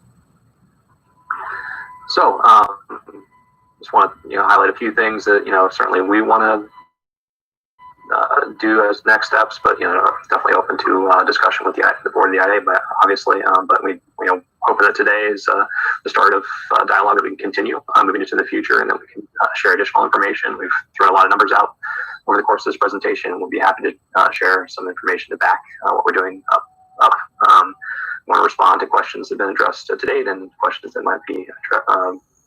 So just want to highlight a few things that certainly we want to do as next steps, but definitely open to discussion with the board of the IDA, but obviously, but we hope that today is the start of dialogue that we can continue moving into the future, and that we can share additional information. We've thrown a lot of numbers out over the course of this presentation. We'll be happy to share some information to back what we're doing up. Want to respond to questions that have been addressed to date and questions that might be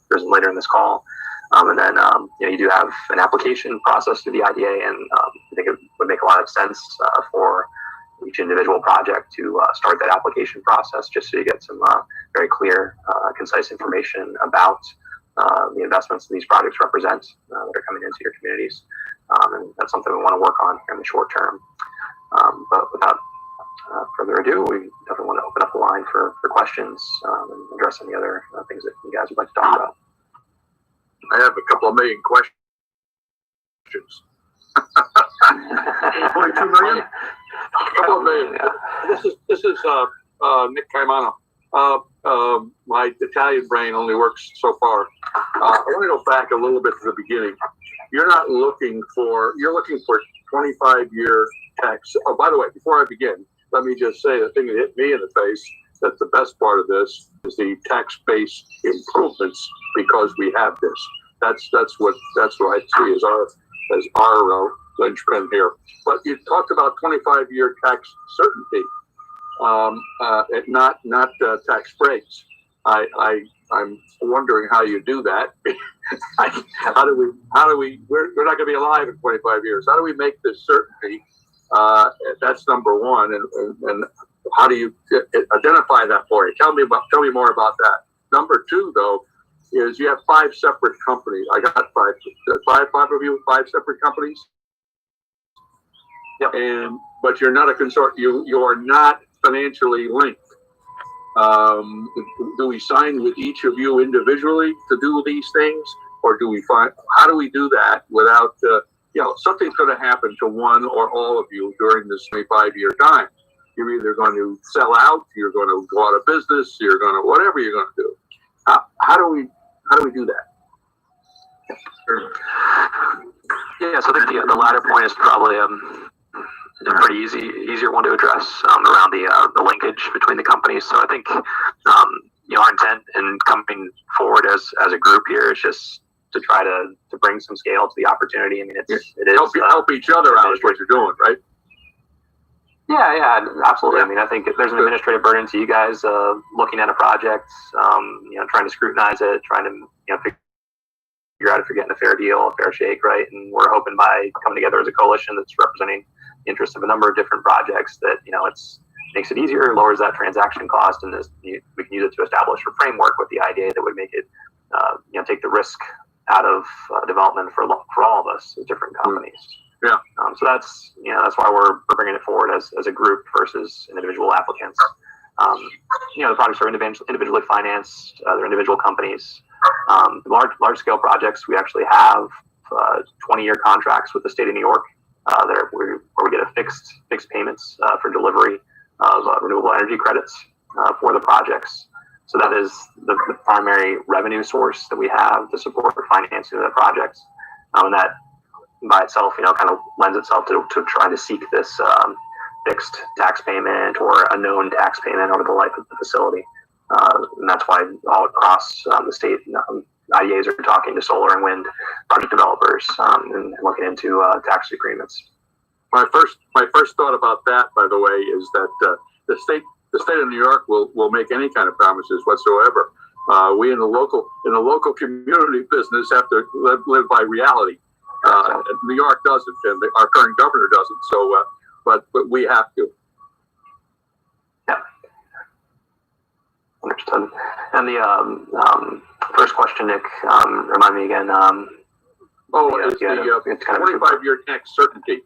risen later in this call. And then, you do have an application process through the IDA, and I think it would make a lot of sense for each individual project to start that application process, just so you get some very clear, concise information about the investments that these projects represent that are coming into your communities. And that's something we want to work on in the short term. But without further ado, we definitely want to open up the line for questions and address any other things that you guys would like to talk about. I have a couple of million questions. 22 million? Couple of million. This is Nick Caimano. My Italian brain only works so far. I want to go back a little bit to the beginning. You're looking for 25-year tax. Oh, by the way, before I begin, let me just say the thing that hit me in the face, that the best part of this is the tax-based improvements, because we have this. That's what I see as our linchpin here. But you talked about 25-year tax certainty, not tax breaks. I'm wondering how you do that. How do we? We're not going to be alive in 25 years. How do we make this certainty? That's number one. And how do you identify that for you? Tell me more about that. Number two, though, is you have 5 separate companies. I got five of you, 5 separate companies. Yep. But you're not a consortium. You are not financially linked. Do we sign with each of you individually to do these things, or how do we do that without something's going to happen to one or all of you during this 25-year time? You're either going to sell out, you're going to go out of business, you're going to whatever you're going to do. How do we do that? Yeah, so I think the latter point is probably a pretty easier one to address around the linkage between the companies. So I think our intent in coming forward as a group here is just to try to bring some scale to the opportunity. I mean, it is help each other out is what you're doing, right? Yeah, absolutely. I mean, I think there's an administrative burden to you guys looking at a project, trying to scrutinize it, trying to figure out if you're getting a fair deal, a fair shake, right? And we're hoping by coming together as a coalition that's representing the interests of a number of different projects that makes it easier, lowers that transaction cost, and we can use it to establish a framework with the idea that would make it take the risk out of development for all of us as different companies. Yeah. So that's why we're bringing it forward as a group versus individual applicants. The projects are individually financed. They're individual companies. Large scale projects, we actually have 20-year contracts with the state of New York where we get a fixed payments for delivery of renewable energy credits for the projects. So that is the primary revenue source that we have to support the financing of the projects. And that by itself, kind of lends itself to trying to seek this fixed tax payment or a known tax payment over the life of the facility. And that's why all across the state, IDAs are talking to solar and wind project developers and looking into tax agreements. My first thought about that, by the way, is that the state of New York will make any kind of promises whatsoever. We in the local community business have to live by reality. New York doesn't, and our current governor doesn't. So, but we have to. Yeah. Understood. And the first question, Nick, remind me again. It's the 25-year tax certainty.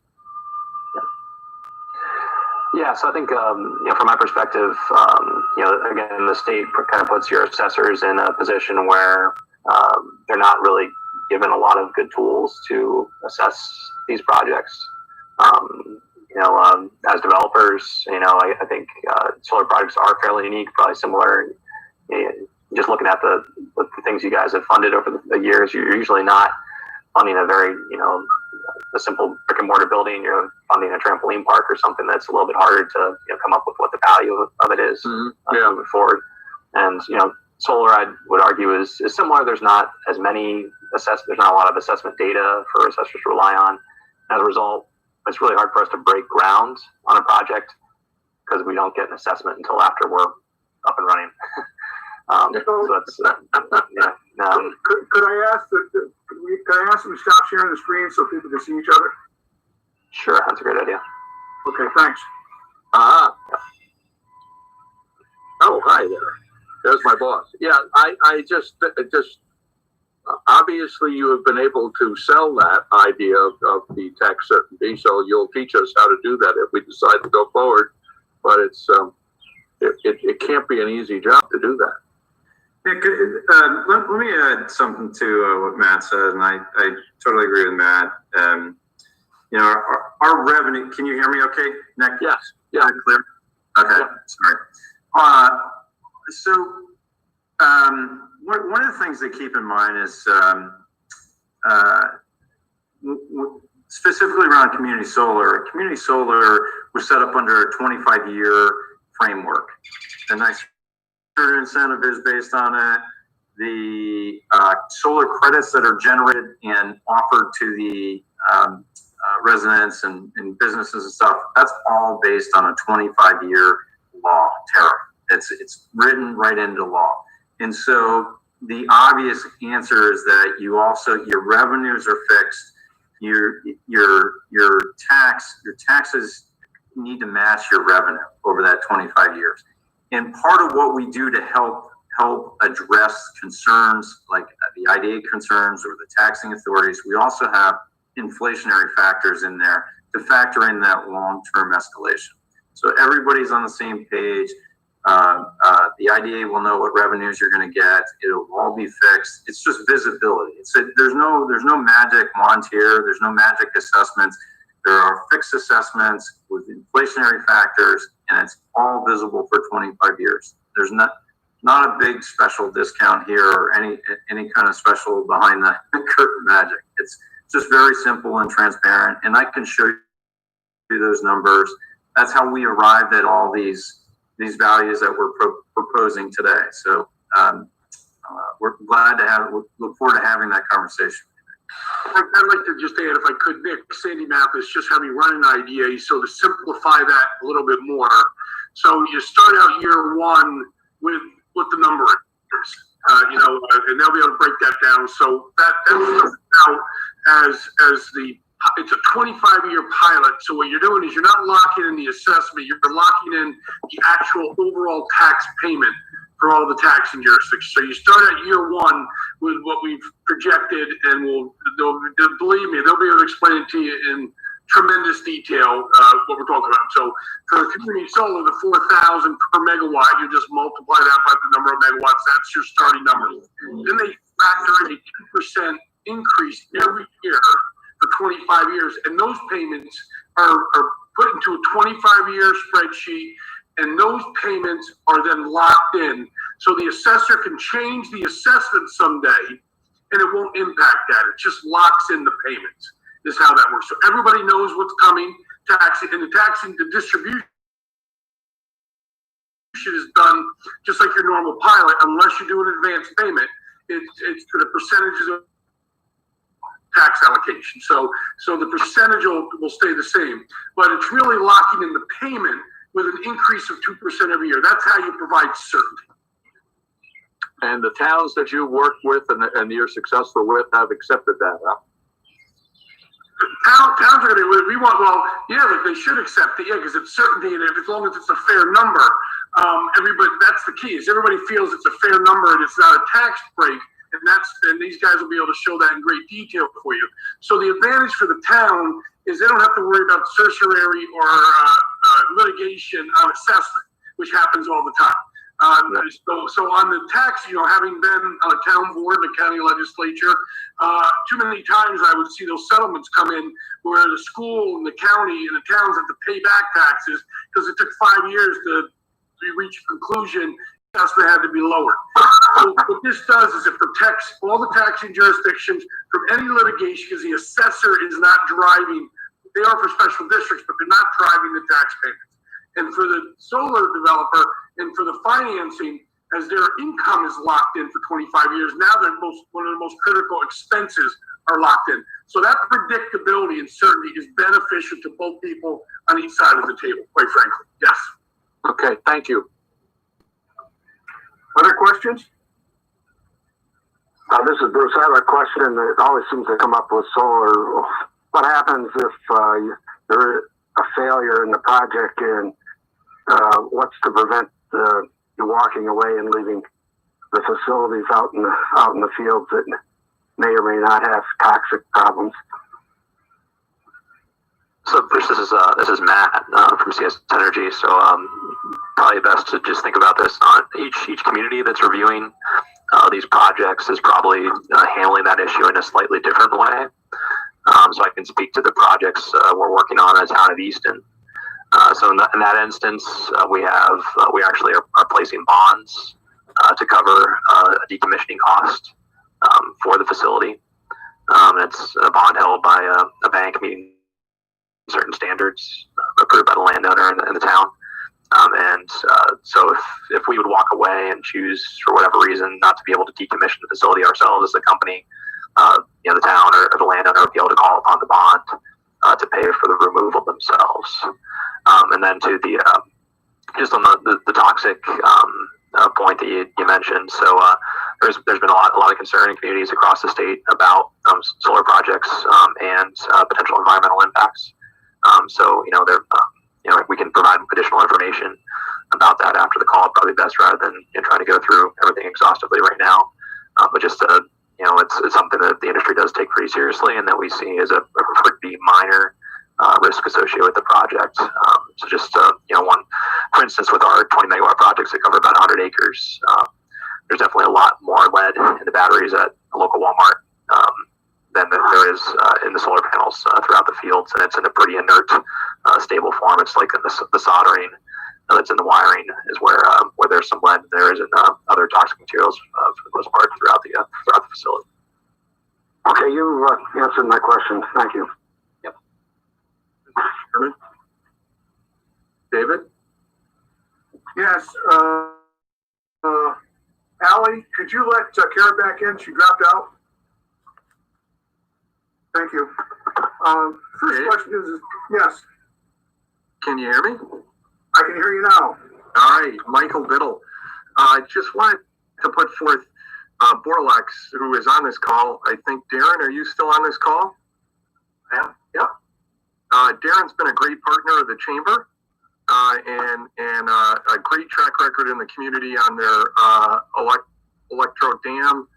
Yeah, so I think, from my perspective, again, the state kind of puts your assessors in a position where they're not really given a lot of good tools to assess these projects. As developers, I think solar projects are fairly unique, probably similar. Just looking at the things you guys have funded over the years, you're usually not funding a very, a simple brick and mortar building. You're funding a trampoline park or something that's a little bit harder to come up with what the value of it is moving forward. And solar, I would argue, is similar. There's not as many there's not a lot of assessment data for assessors to rely on. As a result, it's really hard for us to break ground on a project because we don't get an assessment until after we're up and running. So that's Could I ask that we stop sharing the screen so people can see each other? Sure, that's a great idea. Okay, thanks. Oh, hi there. There's my boss. Yeah, I just obviously you have been able to sell that idea of the tax certainty, so you'll teach us how to do that if we decide to go forward. But it can't be an easy job to do that. Nick, let me add something to what Matt said, and I totally agree with Matt. You know, our revenue, can you hear me okay, Nick? Yes. Yeah. Is it clear? Okay, sorry. One of the things to keep in mind is specifically around community solar. Community solar was set up under a 25-year framework. The nice incentive is based on it. The solar credits that are generated and offered to the residents and businesses and stuff, that's all based on a 25-year law tariff. It's written right into law. And so the obvious answer is that you also, your revenues are fixed. Your taxes need to match your revenue over that 25 years. And part of what we do to help address concerns like the IDA concerns or the taxing authorities, we also have inflationary factors in there to factor in that long-term escalation. So everybody's on the same page. The IDA will know what revenues you're going to get. It'll all be fixed. It's just visibility. There's no magic wand here. There's no magic assessments. There are fixed assessments with inflationary factors, and it's all visible for 25 years. There's not a big special discount here or any kind of special behind the curtain magic. It's just very simple and transparent, and I can show you those numbers. That's how we arrived at all these values that we're proposing today. So we're glad to look forward to having that conversation. I'd like to just add, if I could, Nick, Sandy Mathis, just having run an IDA, so to simplify that a little bit more. So you start out year one with what the number is, and they'll be able to break that down. So that's out as it's a 25-year pilot. So what you're doing is you're not locking in the assessment, you're locking in the actual overall tax payment for all the taxing jurisdictions. So you start at year one with what we've projected, and believe me, they'll be able to explain it to you in tremendous detail what we're talking about. So for community solar, the 4,000 per megawatt, you just multiply that by the number of megawatts. That's your starting number. Then they factor in a 2% increase every year for 25 years, and those payments are put into a 25-year spreadsheet, and those payments are then locked in. So the assessor can change the assessment someday, and it won't impact that. It just locks in the payments, is how that works. So everybody knows what's coming, the distribution is done just like your normal pilot, unless you do an advance payment. It's for the percentages of tax allocation. So the percentage will stay the same, but it's really locking in the payment with an increase of 2% every year. That's how you provide certainty. And the towns that you work with and you're successful with have accepted that, huh? Towns are going to, they should accept it, because it's certainty, and as long as it's a fair number, everybody, that's the key, is everybody feels it's a fair number and it's not a tax break, and these guys will be able to show that in great detail for you. So the advantage for the town is they don't have to worry about certiorari or litigation on assessment, which happens all the time. So on the tax, having been on a town board, the county legislature, too many times I would see those settlements come in where the school and the county and the towns have to pay back taxes because it took 5 years to reach a conclusion. Assessment had to be lowered. So what this does is it protects all the taxing jurisdictions from any litigation, because the assessor is not driving. They are for special districts, but they're not driving the tax payments. And for the solar developer and for the financing, as their income is locked in for 25 years, now one of the most critical expenses are locked in. So that predictability and certainty is beneficial to both people on each side of the table, quite frankly. Yes. Okay, thank you. Other questions? This is Bruce. I have a question that always seems to come up with solar. What happens if there is a failure in the project, and what's to prevent you walking away and leaving the facilities out in the fields that may or may not have toxic problems? So Bruce, this is Matt from CDC Energy. So probably best to just think about this on each community that's reviewing these projects is probably handling that issue in a slightly different way. So I can speak to the projects we're working on as town of Easton. So in that instance, we actually are placing bonds to cover a decommissioning cost for the facility. It's a bond held by a bank meeting certain standards approved by the landowner in the town. So if we would walk away and choose for whatever reason not to be able to decommission the facility ourselves as the company, the town or the landowner would be able to call upon the bond to pay for the removal themselves. And then to the just on the toxic point that you mentioned, so there's been a lot of concern in communities across the state about solar projects and potential environmental impacts. So we can provide additional information about that after the call, probably best rather than trying to go through everything exhaustively right now. But just it's something that the industry does take pretty seriously, and that we see as a pretty minor risk associated with the project. So just one, for instance, with our 20 megawatt projects that cover about 100 acres, there's definitely a lot more lead in the batteries at a local Walmart than there is in the solar panels throughout the fields, and it's in a pretty inert, stable form. It's like the soldering that's in the wiring is where there's some lead. There is in other toxic materials for the most part throughout the facility. Okay, you answered my question. Thank you. Yep. David? Yes. Allie, could you let Kara back in? She dropped out. Thank you. First question is, yes. Can you hear me? I can hear you now. All right, Michael Biddle. Just wanted to put forth Borlex, who is on this call. I think, Darren, are you still on this call? Yeah. Yeah. Darren's been a great partner of the chamber and a great track record in the community on their electro dam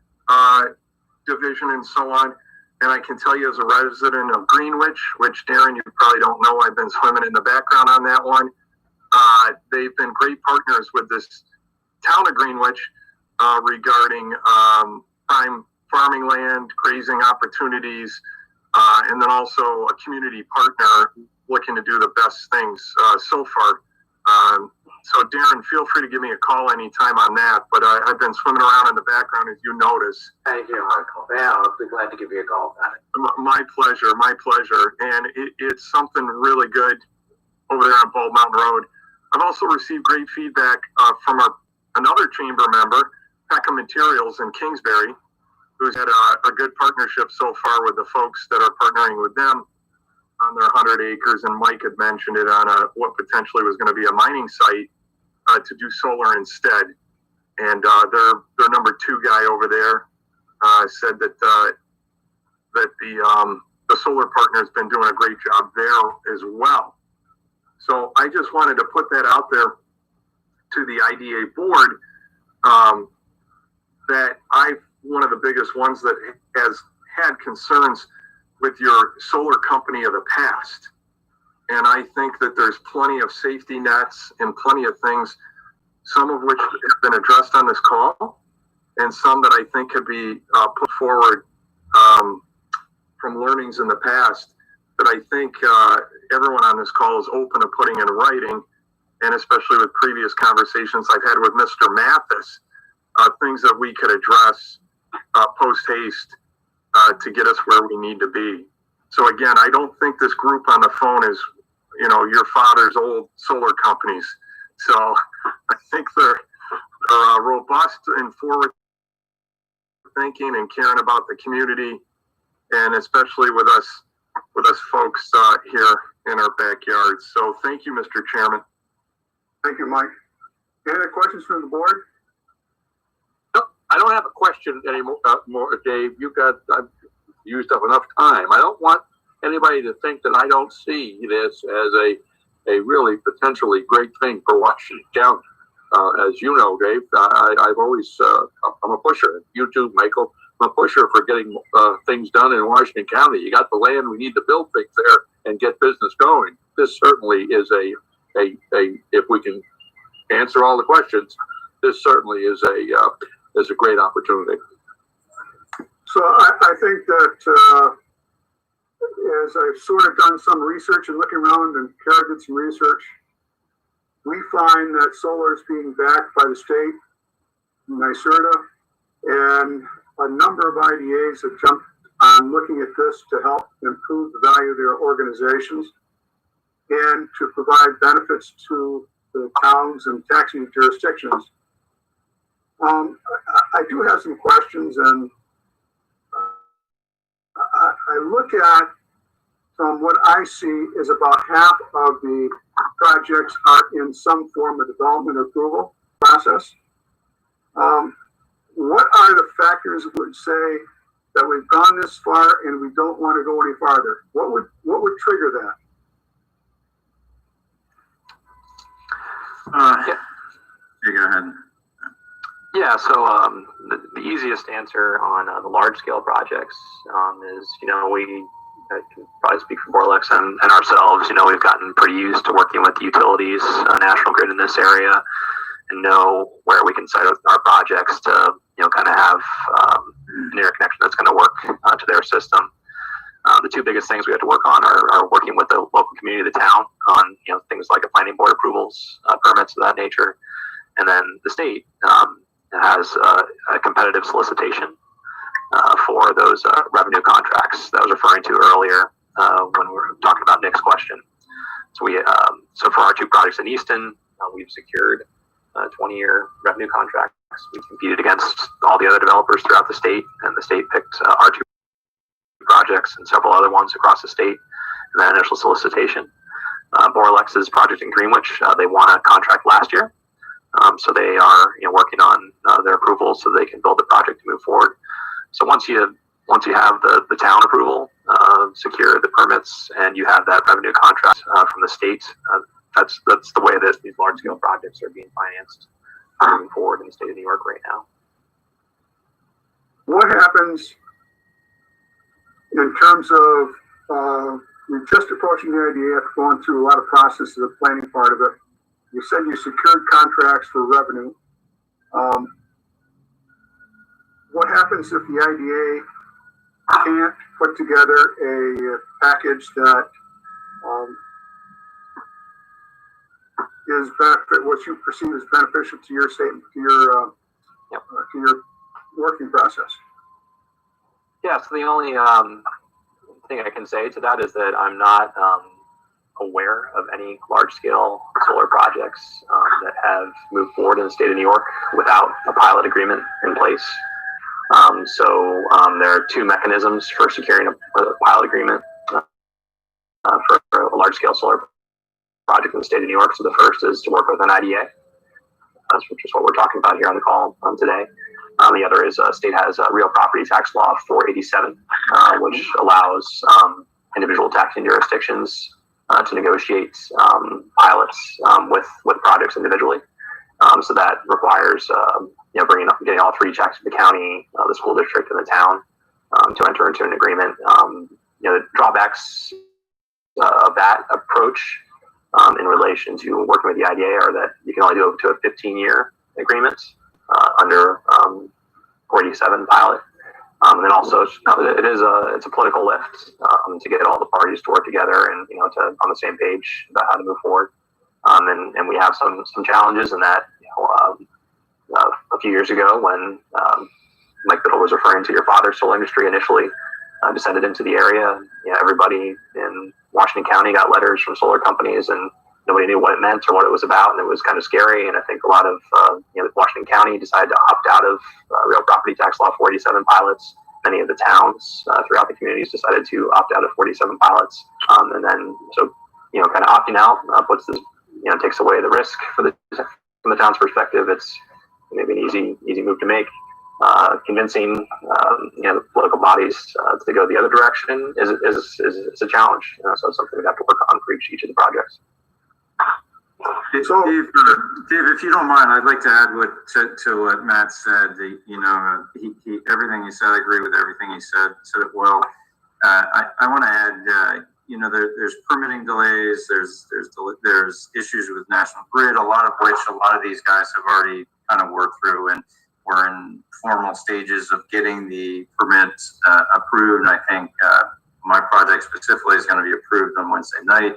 division and so on. And I can tell you as a resident of Greenwich, which Darren, you probably don't know, I've been swimming in the background on that one. They've been great partners with this town of Greenwich regarding prime farming land, grazing opportunities, and then also a community partner looking to do the best things so far. So Darren, feel free to give me a call anytime on that, but I've been swimming around in the background, as you notice. Thank you, Michael. Yeah, I'll be glad to give you a call about it. My pleasure, my pleasure. And it's something really good over there on Bald Mountain Road. I've also received great feedback from another chamber member, Peckham Materials in Kingsbury, who's had a good partnership so far with the folks that are partnering with them on their 100 acres. And Mike had mentioned it on what potentially was going to be a mining site to do solar instead. And their number 2 guy over there said that the solar partner has been doing a great job there as well. So I just wanted to put that out there to the IDA board that one of the biggest ones that has had concerns with your solar company of the past. And I think that there's plenty of safety nets and plenty of things, some of which have been addressed on this call, and some that I think could be put forward from learnings in the past that I think everyone on this call is open to putting in writing, and especially with previous conversations I've had with Mr. Mathis, things that we could address post haste to get us where we need to be. So again, I don't think this group on the phone is, your father's old solar companies. So I think they're robust and forward thinking and caring about the community, and especially with us folks here in our backyards. So thank you, Mr. Chairman. Thank you, Mike. Any other questions from the board? I don't have a question anymore, Dave. I've used up enough time. I don't want anybody to think that I don't see this as a really potentially great thing for Washington County. As you know, Dave, I've always, I'm a pusher. You too, Michael. I'm a pusher for getting things done in Washington County. You got the land, we need to build things there and get business going. This certainly is if we can answer all the questions, this certainly is is a great opportunity. So I think that as I've sort of done some research and looking around, and Kara did some research, we find that solar is being backed by the state, NYSERDA, and a number of IDAs have jumped on looking at this to help improve the value of their organizations and to provide benefits to the towns and taxing jurisdictions. I do have some questions, and I look at, from what I see, is about half of the projects are in some form of development or approval process. What are the factors that would say that we've gone this far and we don't want to go any farther? What would trigger that? You go ahead. Yeah, so the easiest answer on the large scale projects is, I can probably speak for Borlex and ourselves, we've gotten pretty used to working with the utilities, National Grid in this area, and know where we can site our projects to, kind of have an interconnection that's going to work to their system. The two biggest things we have to work on are working with the local community of the town on, things like a planning board approvals, permits of that nature. And then the state has a competitive solicitation for those revenue contracts that I was referring to earlier when we were talking about Nick's question. So so for our two projects in Easton, we've secured 20-year revenue contracts. We competed against all the other developers throughout the state, and the state picked our two projects and several other ones across the state in that initial solicitation. Borlex's project in Greenwich, they won a contract last year. So they are working on their approval so they can build the project to move forward. So once you have the town approval, secure the permits, and you have that revenue contract from the state, that's the way that these large scale projects are being financed moving forward in the state of New York right now. What happens in terms of you're just approaching the idea after going through a lot of processes of planning part of it? You said you secured contracts for revenue. What happens if the IDA can't put together a package that is what you perceive as beneficial to your statement, to your working process? Yeah, so the only thing I can say to that is that I'm not aware of any large-scale solar projects that have moved forward in the state of New York without a pilot agreement in place. So there are two mechanisms for securing a pilot agreement for a large-scale solar project in the state of New York. So the first is to work with an IDA, which is what we're talking about here on the call today. The other is state has a real property tax law 487, which allows individual taxing jurisdictions to negotiate pilots with projects individually. So that requires getting all three checks of the county, the school district, and the town to enter into an agreement. The drawbacks of that approach in relation to working with the IDA are that you can only do up to a 15-year agreement under 487 pilot. And then also, it's a political lift to get all the parties to work together and on the same page about how to move forward. And we have some challenges in that. A few years ago, when Mike Biddle was referring to your father's solar industry initially descended into the area, everybody in Washington County got letters from solar companies, and nobody knew what it meant or what it was about, and it was kind of scary. And I think a lot of Washington County decided to opt out of real property tax law 487 pilots. Many of the towns throughout the communities decided to opt out of 487 pilots, and then kind of opting out puts this takes away the risk from the town's perspective. It's maybe an easy move to make. Convincing the political bodies to go the other direction is a challenge. So it's something we have to work on for each of the projects. Dave, if you don't mind, I'd like to add to what Matt said. He everything he said, I agree with everything he said it well. I want to add, there's permitting delays, there's issues with National Grid, a lot of which a lot of these guys have already kind of worked through, and we're in formal stages of getting the permits approved. And I think my project specifically is going to be approved on Wednesday night.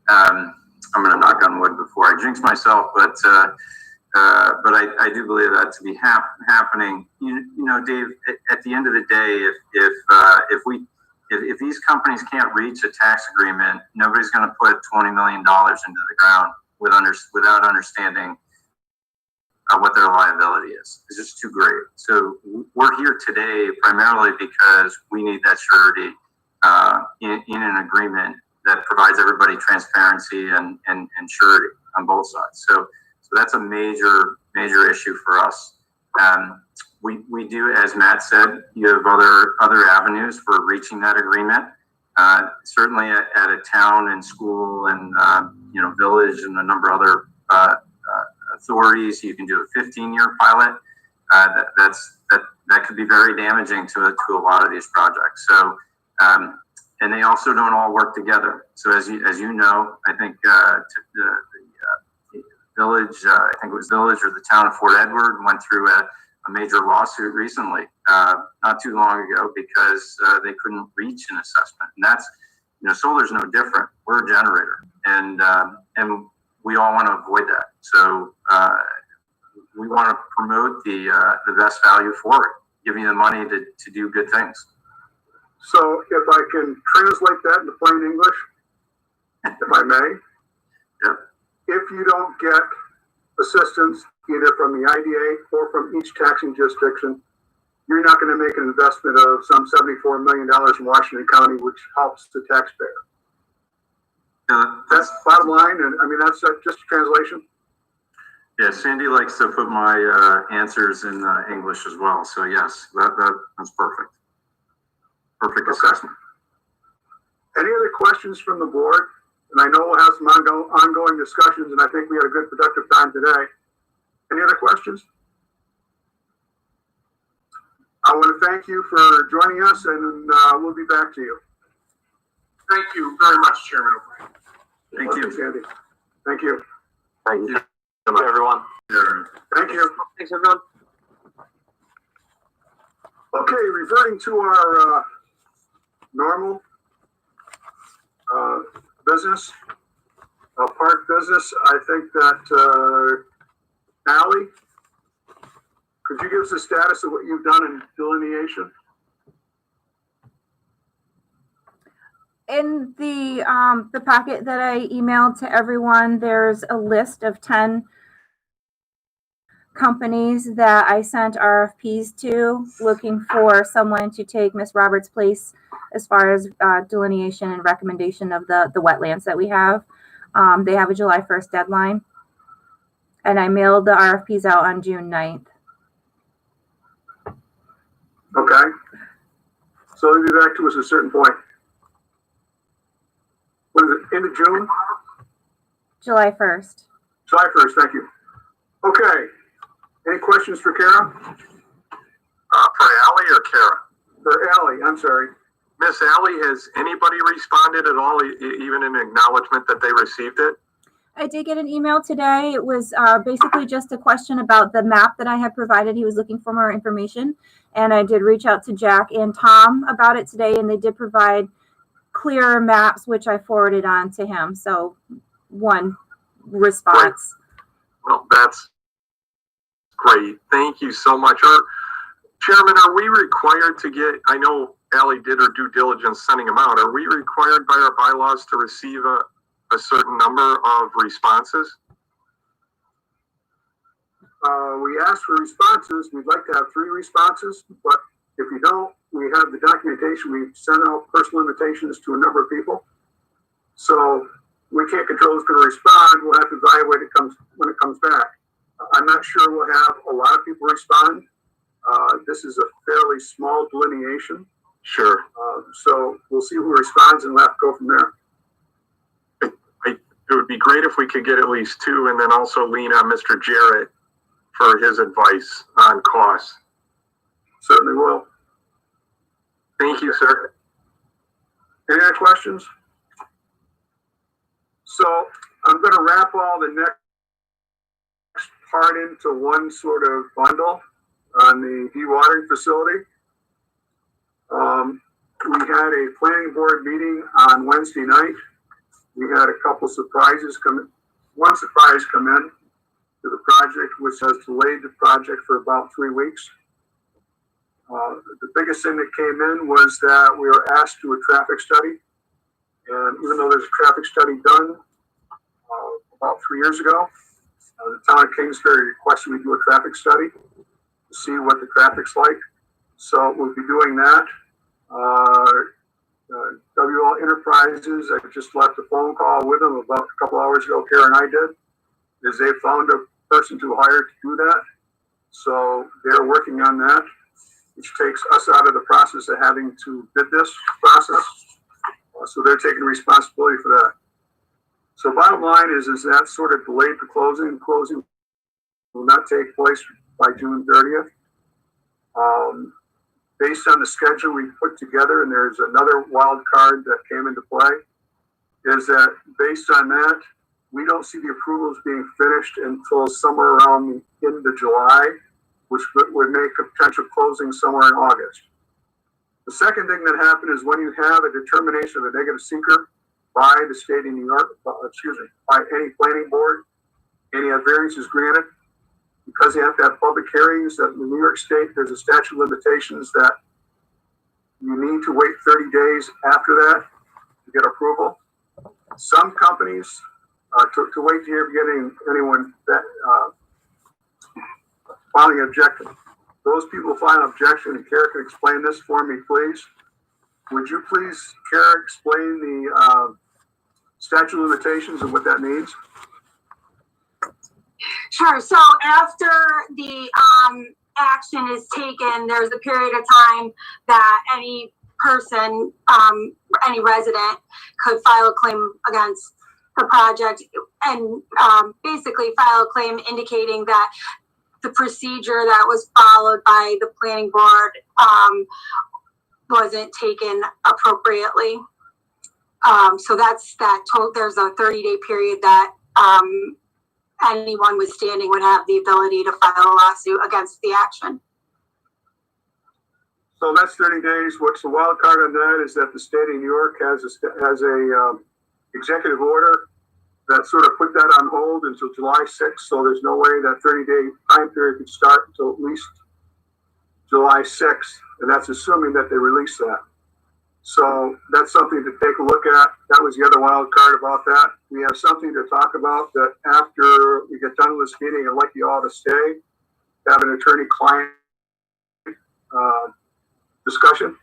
I'm going to knock on wood before I jinx myself, but I do believe that to be happening. You know, Dave, at the end of the day, if these companies can't reach a tax agreement, nobody's going to put $20 million into the ground without understanding what their liability is. It's just too great. So we're here today primarily because we need that surety in an agreement that provides everybody transparency and surety on both sides. So that's a major issue for us. We do, as Matt said, you have other avenues for reaching that agreement. Certainly at a town and school and village and a number of other authorities, you can do a 15-year pilot. That could be very damaging to a lot of these projects. So and they also don't all work together. So as you know, I think the village, I think it was village or the town of Fort Edward went through a major lawsuit recently, not too long ago, because they couldn't reach an assessment. And that's, solar's no different. We're a generator, and we all want to avoid that. So we want to promote the best value for it, giving you the money to do good things. So if I can translate that into plain English, if I may, Yep. if you don't get assistance either from the IDA or from each taxing jurisdiction, you're not going to make an investment of some $74 million in Washington County, which helps the taxpayer. That's bottom line, and I mean, that's just a translation. Yeah, Sandy likes to put my answers in English as well. So yes, that's perfect. Perfect assessment. Any other questions from the board? And I know we'll have some ongoing discussions, and I think we had a good productive time today. Any other questions? I want to thank you for joining us, and we'll be back to you. Thank you very much, Chairman O'Brien. Thank you, Sandy. Thank you. Thank you, everyone. Thank you. Thanks, everyone. Okay, reverting to our normal business, park business. I think that Allie, could you give us a status of what you've done in delineation? In the packet that I emailed to everyone, there's a list of 10 companies that I sent RFPs to, looking for someone to take Miss Roberts' place as far as delineation and recommendation of the wetlands that we have. They have a July 1st deadline, and I mailed the RFPs out on June 9th. Okay. So they'll be back to us at a certain point. What is it, end of June? July 1st. July 1st, thank you. Okay. Any questions for Kara? For Allie or Kara? For Allie, I'm sorry. Miss Allie, has anybody responded at all, even in acknowledgement that they received it? I did get an email today. It was basically just a question about the map that I had provided. He was looking for more information, and I did reach out to Jack and Tom about it today, and they did provide clearer maps, which I forwarded on to him. So one response. Well, that's great. Thank you so much. Chairman, are we required to get, I know Allie did her due diligence sending them out. Are we required by our bylaws to receive a certain number of responses? We asked for responses. We'd like to have 3 responses, but if you don't, we have the documentation. We've sent out personal invitations to a number of people. So we can't control who's going to respond. We'll have to evaluate it when it comes back. I'm not sure we'll have a lot of people respond. This is a fairly small delineation. Sure. So we'll see who responds and we'll have to go from there. It would be great if we could get at least 2 and then also lean on Mr. Jarrett for his advice on costs. Certainly will. Thank you, sir. Any other questions? So I'm going to wrap all the next part into one sort of bundle. dewatering facility. We had a planning board meeting on Wednesday night. We had a couple surprises one surprise come in to the project, which has delayed the project for about 3 weeks. The biggest thing that came in was that we were asked to do a traffic study. And even though there's a traffic study done about 3 years ago, the town of Kingsbury requested we do a traffic study to see what the traffic's like. So we'll be doing that. WL Enterprises, I just left a phone call with them about a couple hours ago, Karen and I did, is they found a person to hire to do that. So they're working on that, which takes us out of the process of having to bid this process. So they're taking responsibility for that. So bottom line is that sort of delayed the closing. Closing will not take place by June 30th. Based on the schedule we put together, and there's another wild card that came into play, is that based on that, we don't see the approvals being finished until somewhere around the end of July, which would make a potential closing somewhere in August. The second thing that happened is when you have a determination of a negative seeker by the state of New York, by any planning board, any variance is granted, because you have to have public hearings that in New York State, there's a statute of limitations that you need to wait 30 days after that to get approval. Some companies, to wait to hear getting anyone that filing an objection. Those people file an objection, and Kara can explain this for me, please. Would you please, Kara, explain the statute of limitations and what that means? Sure. So after the action is taken, there's a period of time that any person, any resident could file a claim against the project and basically file a claim indicating that the procedure that was followed by the planning board wasn't taken appropriately. So that's that. There's a 30-day period that anyone withstanding would have the ability to file a lawsuit against the action. So that's 30 days. What's the wild card on that is that the state of New York has a executive order that sort of put that on hold until July 6th. So there's no way that 30-day time period could start until at least July 6th. And that's assuming that they release that. So that's something to take a look at. That was the other wild card about that. We have something to talk about that after we get done with this meeting. I'd like you all to stay, have an attorney-client discussion.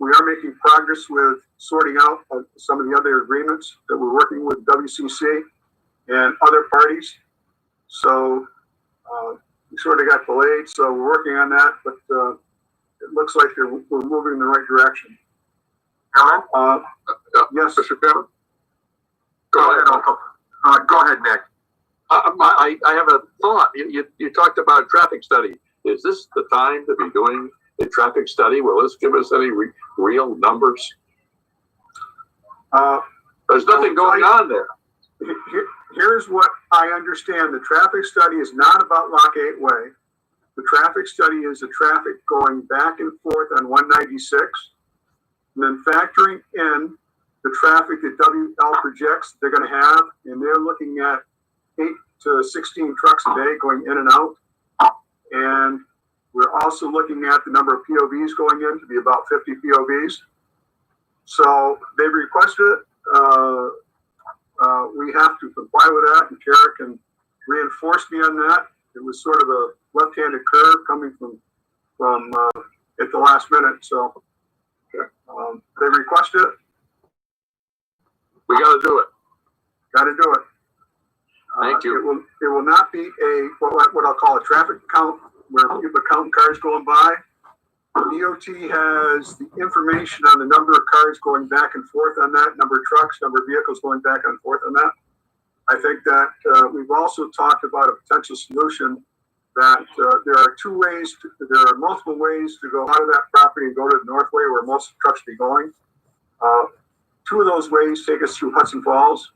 We are making progress with sorting out some of the other agreements that we're working with WCC and other parties. So we sort of got delayed, so we're working on that, but it looks like we're moving in the right direction. Yes, Mr. Chairman? Go ahead, Uncle. Go ahead, Nick. I have a thought. You talked about a traffic study. Is this the time to be doing a traffic study? Will this give us any real numbers? There's nothing going on there. Here's what I understand. The traffic study is not about Lock 8 Way. The traffic study is the traffic going back and forth on 196, and then factoring in the traffic that WL projects they're going to have, and they're looking at 8 to 16 trucks a day going in and out. And we're also looking at the number of POVs going in to be about 50 POVs. So they've requested it. We have to comply with that, and Kara can reinforce me on that. It was sort of a left-handed curve coming from at the last minute. So they requested it. We got to do it. Got to do it. Thank you. It will not be what I'll call a traffic count where people counting cars going by. DOT has the information on the number of cars going back and forth on that, number of trucks, number of vehicles going back and forth on that. I think that we've also talked about a potential solution that there are multiple ways to go out of that property and go to the northway where most trucks be going. Two of those ways take us through Hudson Falls.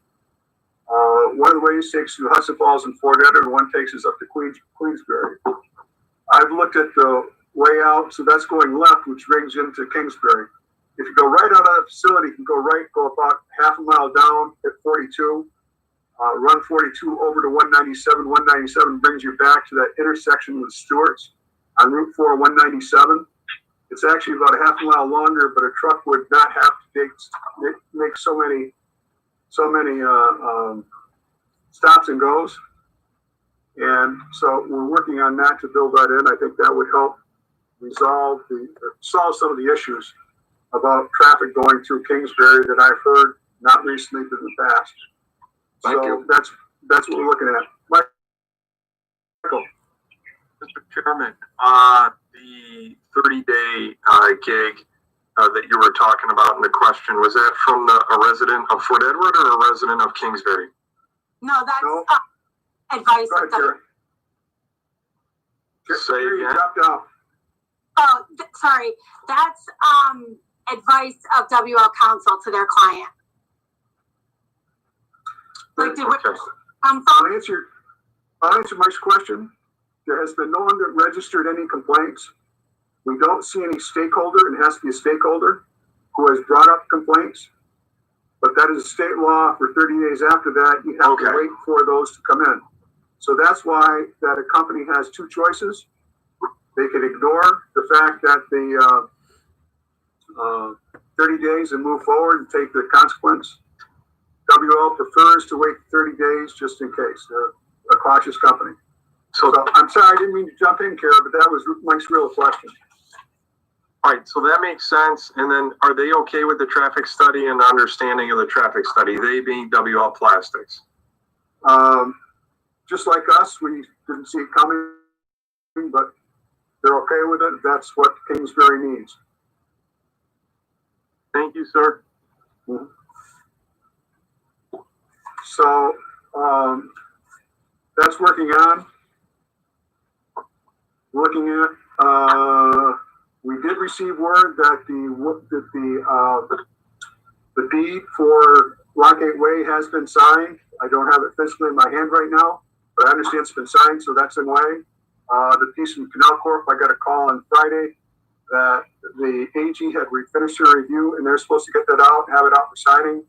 One of the ways takes us through Hudson Falls and Fort Edward, and one takes us up to Queensbury. I've looked looked at the way out, so that's going left, which brings into Kingsbury. If you go right out of the facility, you can go right, go about half a mile down at 42, run 42 over to 197. 197 brings you back to that intersection with Stewart's on Route 4, 197. It's actually about a half a mile longer, but a truck would not have to make so many stops and goes. And so we're working on that to build that in. I think that would help solve some of the issues about traffic going through Kingsbury that I've heard not recently but in the past. Thank So you. that's what we're looking at. Michael. Mr. Chairman, the 30-day gig that you were talking about in the question, was that from a resident of Fort Edward or a resident of Kingsbury? No, that's No. advice. Go ahead, Karen. Say You again? dropped out. Oh, sorry. That's advice of WL counsel to their client. Like, did we Okay. come I'll from? answer Mike's question. There has been no one that registered any complaints. We don't see any stakeholder, and it has to be a stakeholder, who has brought up complaints. But that is a state law. For 30 days after that, you have to Okay. wait for those to come in. So that's why that a company has two choices. They could ignore the fact that the 30 days and move forward and take the consequence. WL prefers to wait 30 days just in case. They're a cautious company. So, So I'm sorry, I didn't mean to jump in, Kara, but that was Mike's real question. all right, so that makes sense. And then are they okay with the traffic study and the understanding of the traffic study, they being WL Plastics? Just like us, we didn't see it coming, but they're okay with it. That's what Kingsbury needs. Thank you, sir. So that's working on. Looking at, we did receive word that the deed for Rockgate Way has been signed. I don't have it physically in my hand right now, but I understand it's been signed, so that's in way. The piece from Canal Corp, I got a call on Friday that the AG had finished their review and they're supposed to get that out, have it out for signing.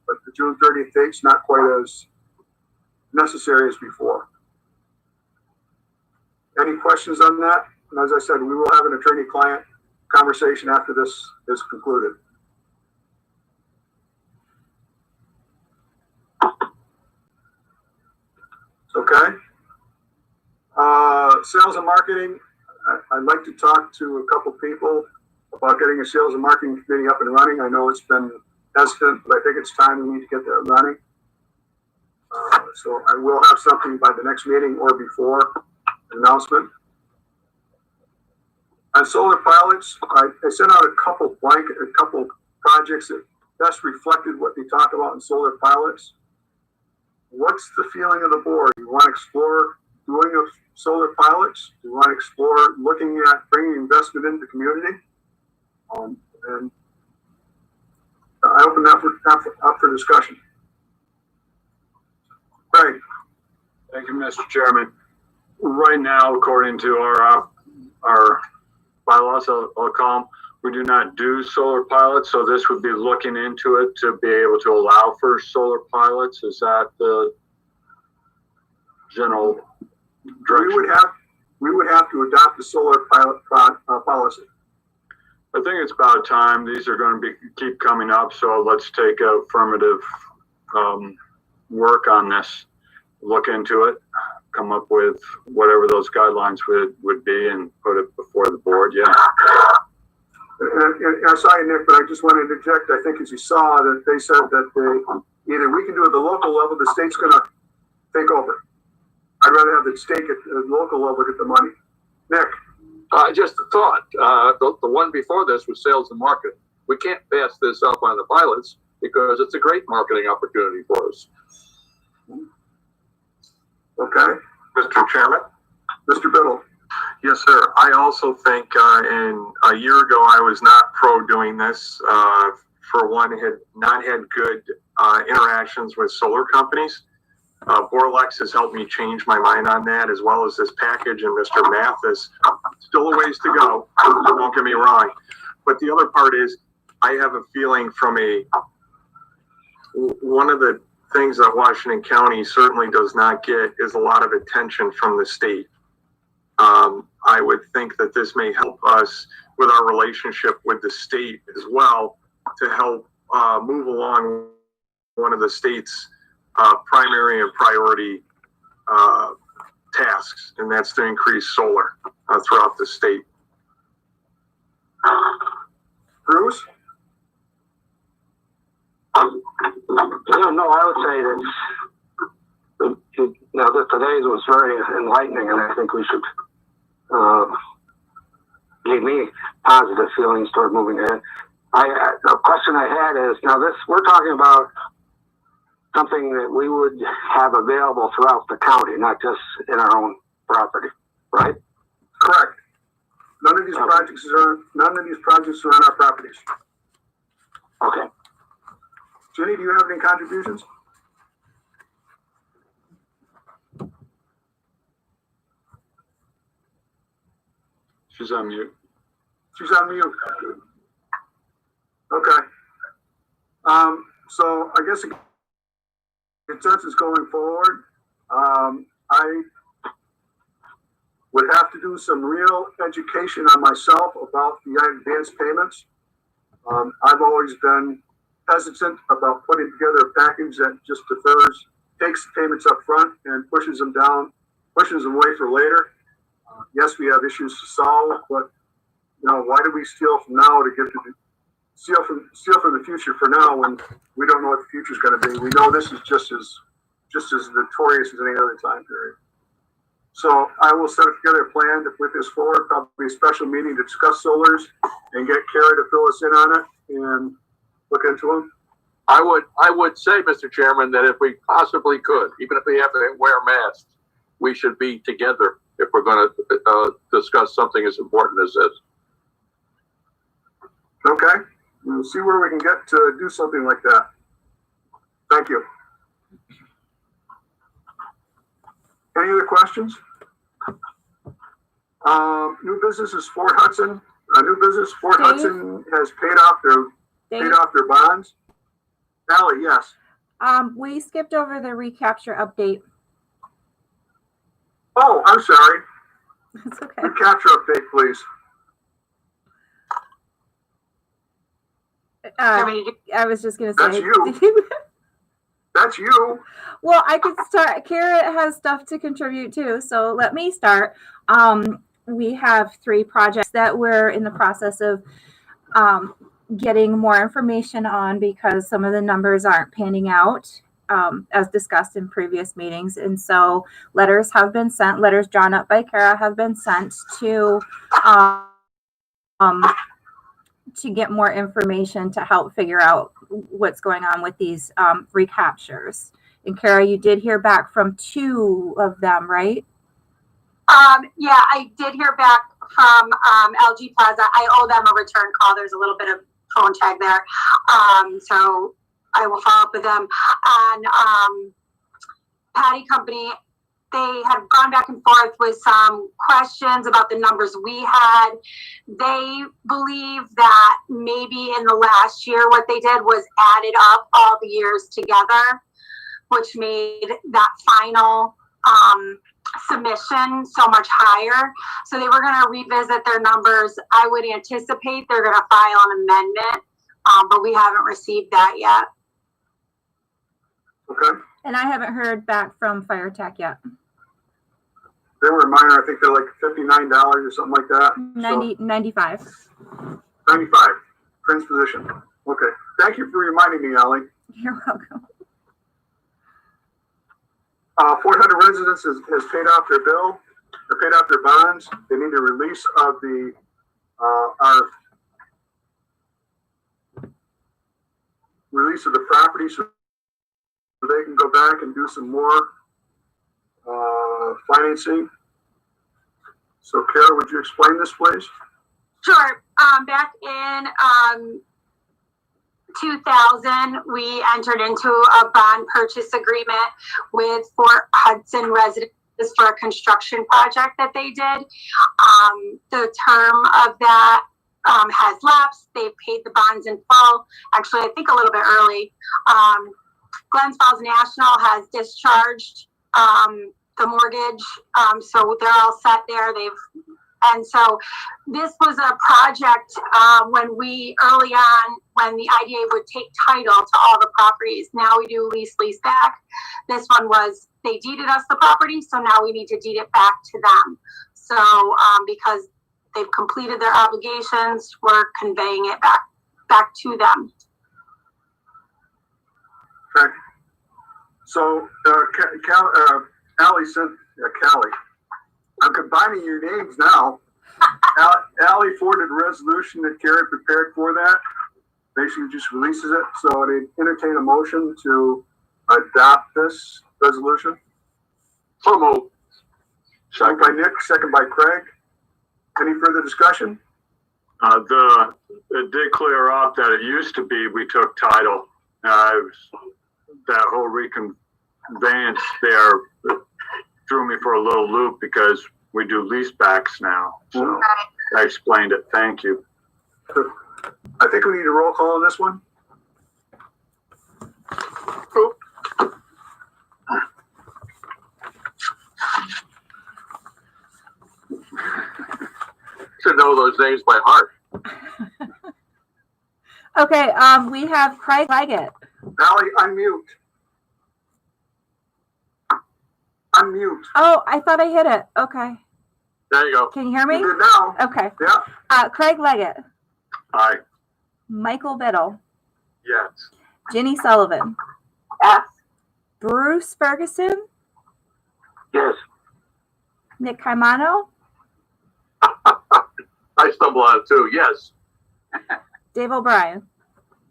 But the June 30th date's not quite as necessary as before. Any questions on that? And as I said, we will have an attorney-client conversation after this is concluded. Okay. Sales and marketing. I'd like to talk to a couple people about getting a sales and marketing committee up and running. I know it's been hesitant, but I think it's time we need to get that running. So I will have something by the next meeting or before announcement. On solar pilots, I sent out a couple projects that best reflected what they talk about in solar pilots. What's the feeling of the board? You want to explore doing a solar pilots? Do you want to explore looking at bringing investment into the community? And I open that up for discussion. Right. Thank you, Mr. Chairman. Right now, according to our bylaws, I'll call them, we do not do solar pilots, so this would be looking into it to be able to allow for solar pilots. Is that the general direction? We would have to adopt the solar pilot policy. I think it's about time. These are going to keep coming up, so let's take affirmative work on this, look into it, come up with whatever those guidelines would be and put it before the board. Yeah. And I saw you, Nick, but I just wanted to interject. I think as you saw that they said that either we can do it at the local level, the state's going to take over. I'd rather have the state at the local level get the money. Nick. Just a thought, the one before this was sales and marketing. We can't pass this up on the pilots because it's a great marketing opportunity for us. Okay. Mr. Chairman? Mr. Biddle. Yes, sir. I also think in a year ago, I was not pro doing this. For one, had not had good interactions with solar companies. Borlex has helped me change my mind on that, as well as this package, and Mr. Mathis. Still a ways to go, don't get me wrong. But the other part is, I have a feeling from one of the things that Washington County certainly does not get is a lot of attention from the state. I would think that this may help us with our relationship with the state as well, to help move along one of the state's primary and priority tasks, and that's to increase solar throughout the state. Bruce? I don't know. I would say that today's was very enlightening, and I think we should gave me positive feelings toward moving ahead. The question I had is, now we're talking about something that we would have available throughout the county, not just in our own property, right? Correct. None of these projects are on our properties. Okay. Jenny, do you have any contributions? She's on mute. She's on mute. Okay. So I guess consensus going forward, I would have to do some real education on myself about the advance payments. I've always been hesitant about putting together a package that just takes payments up front and pushes them away for later. Yes, we have issues to solve, but why do we steal from now to give to steal from the future for now when we don't know what the future is going to be? We know this is just as notorious as any other time period. So I will set together a plan to put this forward, probably a special meeting to discuss solars and get Kara to fill us in on it and look into them. I would say, Mr. Chairman, that if we possibly could, even if we have to wear masks, we should be together if we're going to discuss something as important as this. Okay. We'll see where we can get to do something like that. Thank you. Any other questions? New business is Fort Hudson. Fort Hudson has paid off their bonds. Allie, yes. We skipped over the recapture update. Oh, I'm sorry. That's okay. Recapture update, please. I was just going to say. That's you. That's you. Well, I could start. Kara has stuff to contribute too, so let me start. We have 3 projects that we're in the process of getting more information on because some of the numbers aren't panning out, as discussed in previous meetings. And so letters drawn up by Kara have been sent to get more information to help figure out what's going on with these recaptures. And Kara, you did hear back from 2 of them, right? Yeah, I did hear back from LG Plaza. I owe them a return call. There's a little bit of phone tag there. So I will follow up with them. And Patty Company, they had gone back and forth with some questions about the numbers we had. They believe that maybe in the last year, what they did was added up all the years together, which made that final submission so much higher. So they were going to revisit their numbers. I would anticipate they're going to file an amendment, but we haven't received that yet. Okay. And I haven't heard back from Fire Tech yet. They were minor. I think they're like $59 or something like that. 95. 95. Transposition. Okay. Thank you for reminding me, Allie. You're welcome. Fort Hudson Residence has paid off their bill. They paid off their bonds. They need a release of the our release of the property so they can go back and do some more financing. So, Kara, would you explain this, please? Sure. Back in 2000, we entered into a bond purchase agreement with Fort Hudson residents for a construction project that they did. The term of that has lapsed. They paid the bonds in full, actually, I think a little bit early. Glens Falls National has discharged the mortgage, so they're all set there. And so this was a project when early on, when the IDA would take title to all the properties. Now we do lease back. This one was, they deeded us the property, so now we need to deed it back to them. So because they've completed their obligations, we're conveying it back to them. Okay. So, Allie sent, Callie, I'm combining your names now. Allie forwarded a resolution that Carrie prepared for that. Basically just releases it. So I'd entertain a motion to adopt this resolution. So moved. Moved by Nick, second by Craig. Any further discussion? It did clear up that it used to be we took title. That whole reconveyance there threw me for a little loop because we do lease backs now. So I explained it. Thank you. I think we need a roll call on this one. Should know those names by heart. Okay, we have Craig Leggett. Allie, unmute. Unmute. Oh, I thought I hit it. Okay. There you go. Can you hear me? You did now. Okay. Yeah. Craig Leggett. Aye. Michael Biddle. Yes. Ginny Sullivan. Yes. Bruce Ferguson. Yes. Nick Caimano. I stumble on it too. Yes. Dave O'Brien.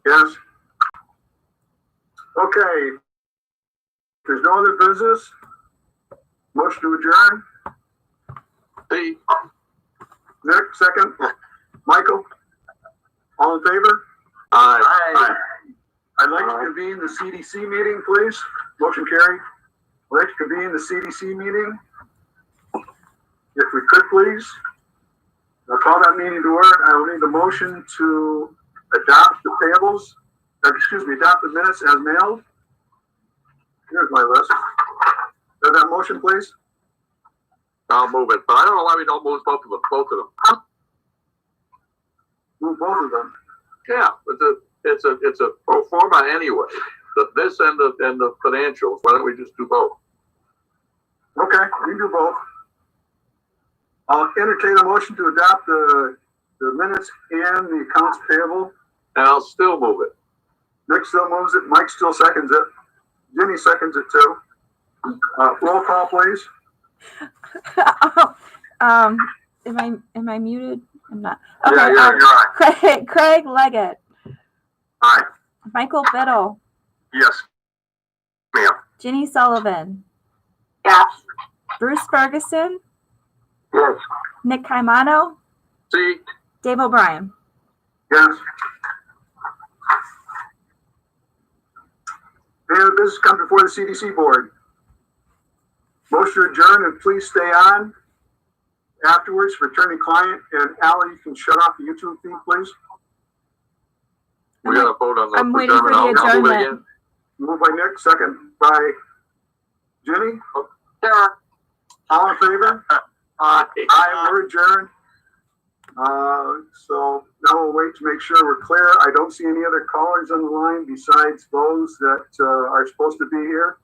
Yes. Okay. There's no other business. Motion to adjourn. See. Nick, second. Michael, all in favor? Aye. I'd like to convene the CDC meeting, please. Motion carried. I'd like to convene the CDC meeting. If we could, please. I'll call that meeting to order. I will need a motion to adopt the payables, adopt the minutes as mailed. Here's my list. Have that motion, please? I'll move it, but I don't know why we don't move both of them. Move both of them. Yeah, it's a pro forma anyway. This and the financials. Why don't we just do both? Okay, we can do both. I'll entertain a motion to adopt the minutes and the accounts payable. And I'll still move it. Nick still moves it. Mike still seconds it. Ginny seconds it too. Roll call, please. Am I muted? I'm not. Okay. Yeah, you're right. Craig Leggett. Aye. Michael Biddle. Yes. Ma'am. Ginny Sullivan. Yes. Bruce Ferguson. Yes. Nick Caimano. See. Dave O'Brien. Yes. Any other business come before the CDC board? Motion to adjourn, and please stay on afterwards for attorney client. And Allie, you can shut off the YouTube feed, please. We got to vote on the I'm waiting for the I'll move it adjournment. again. Moved by Nick, second by Ginny. Sure. All in favor? Aye, we're adjourned. So now we'll wait to make sure we're clear. I don't see any other callers on the line besides those that are supposed to be here.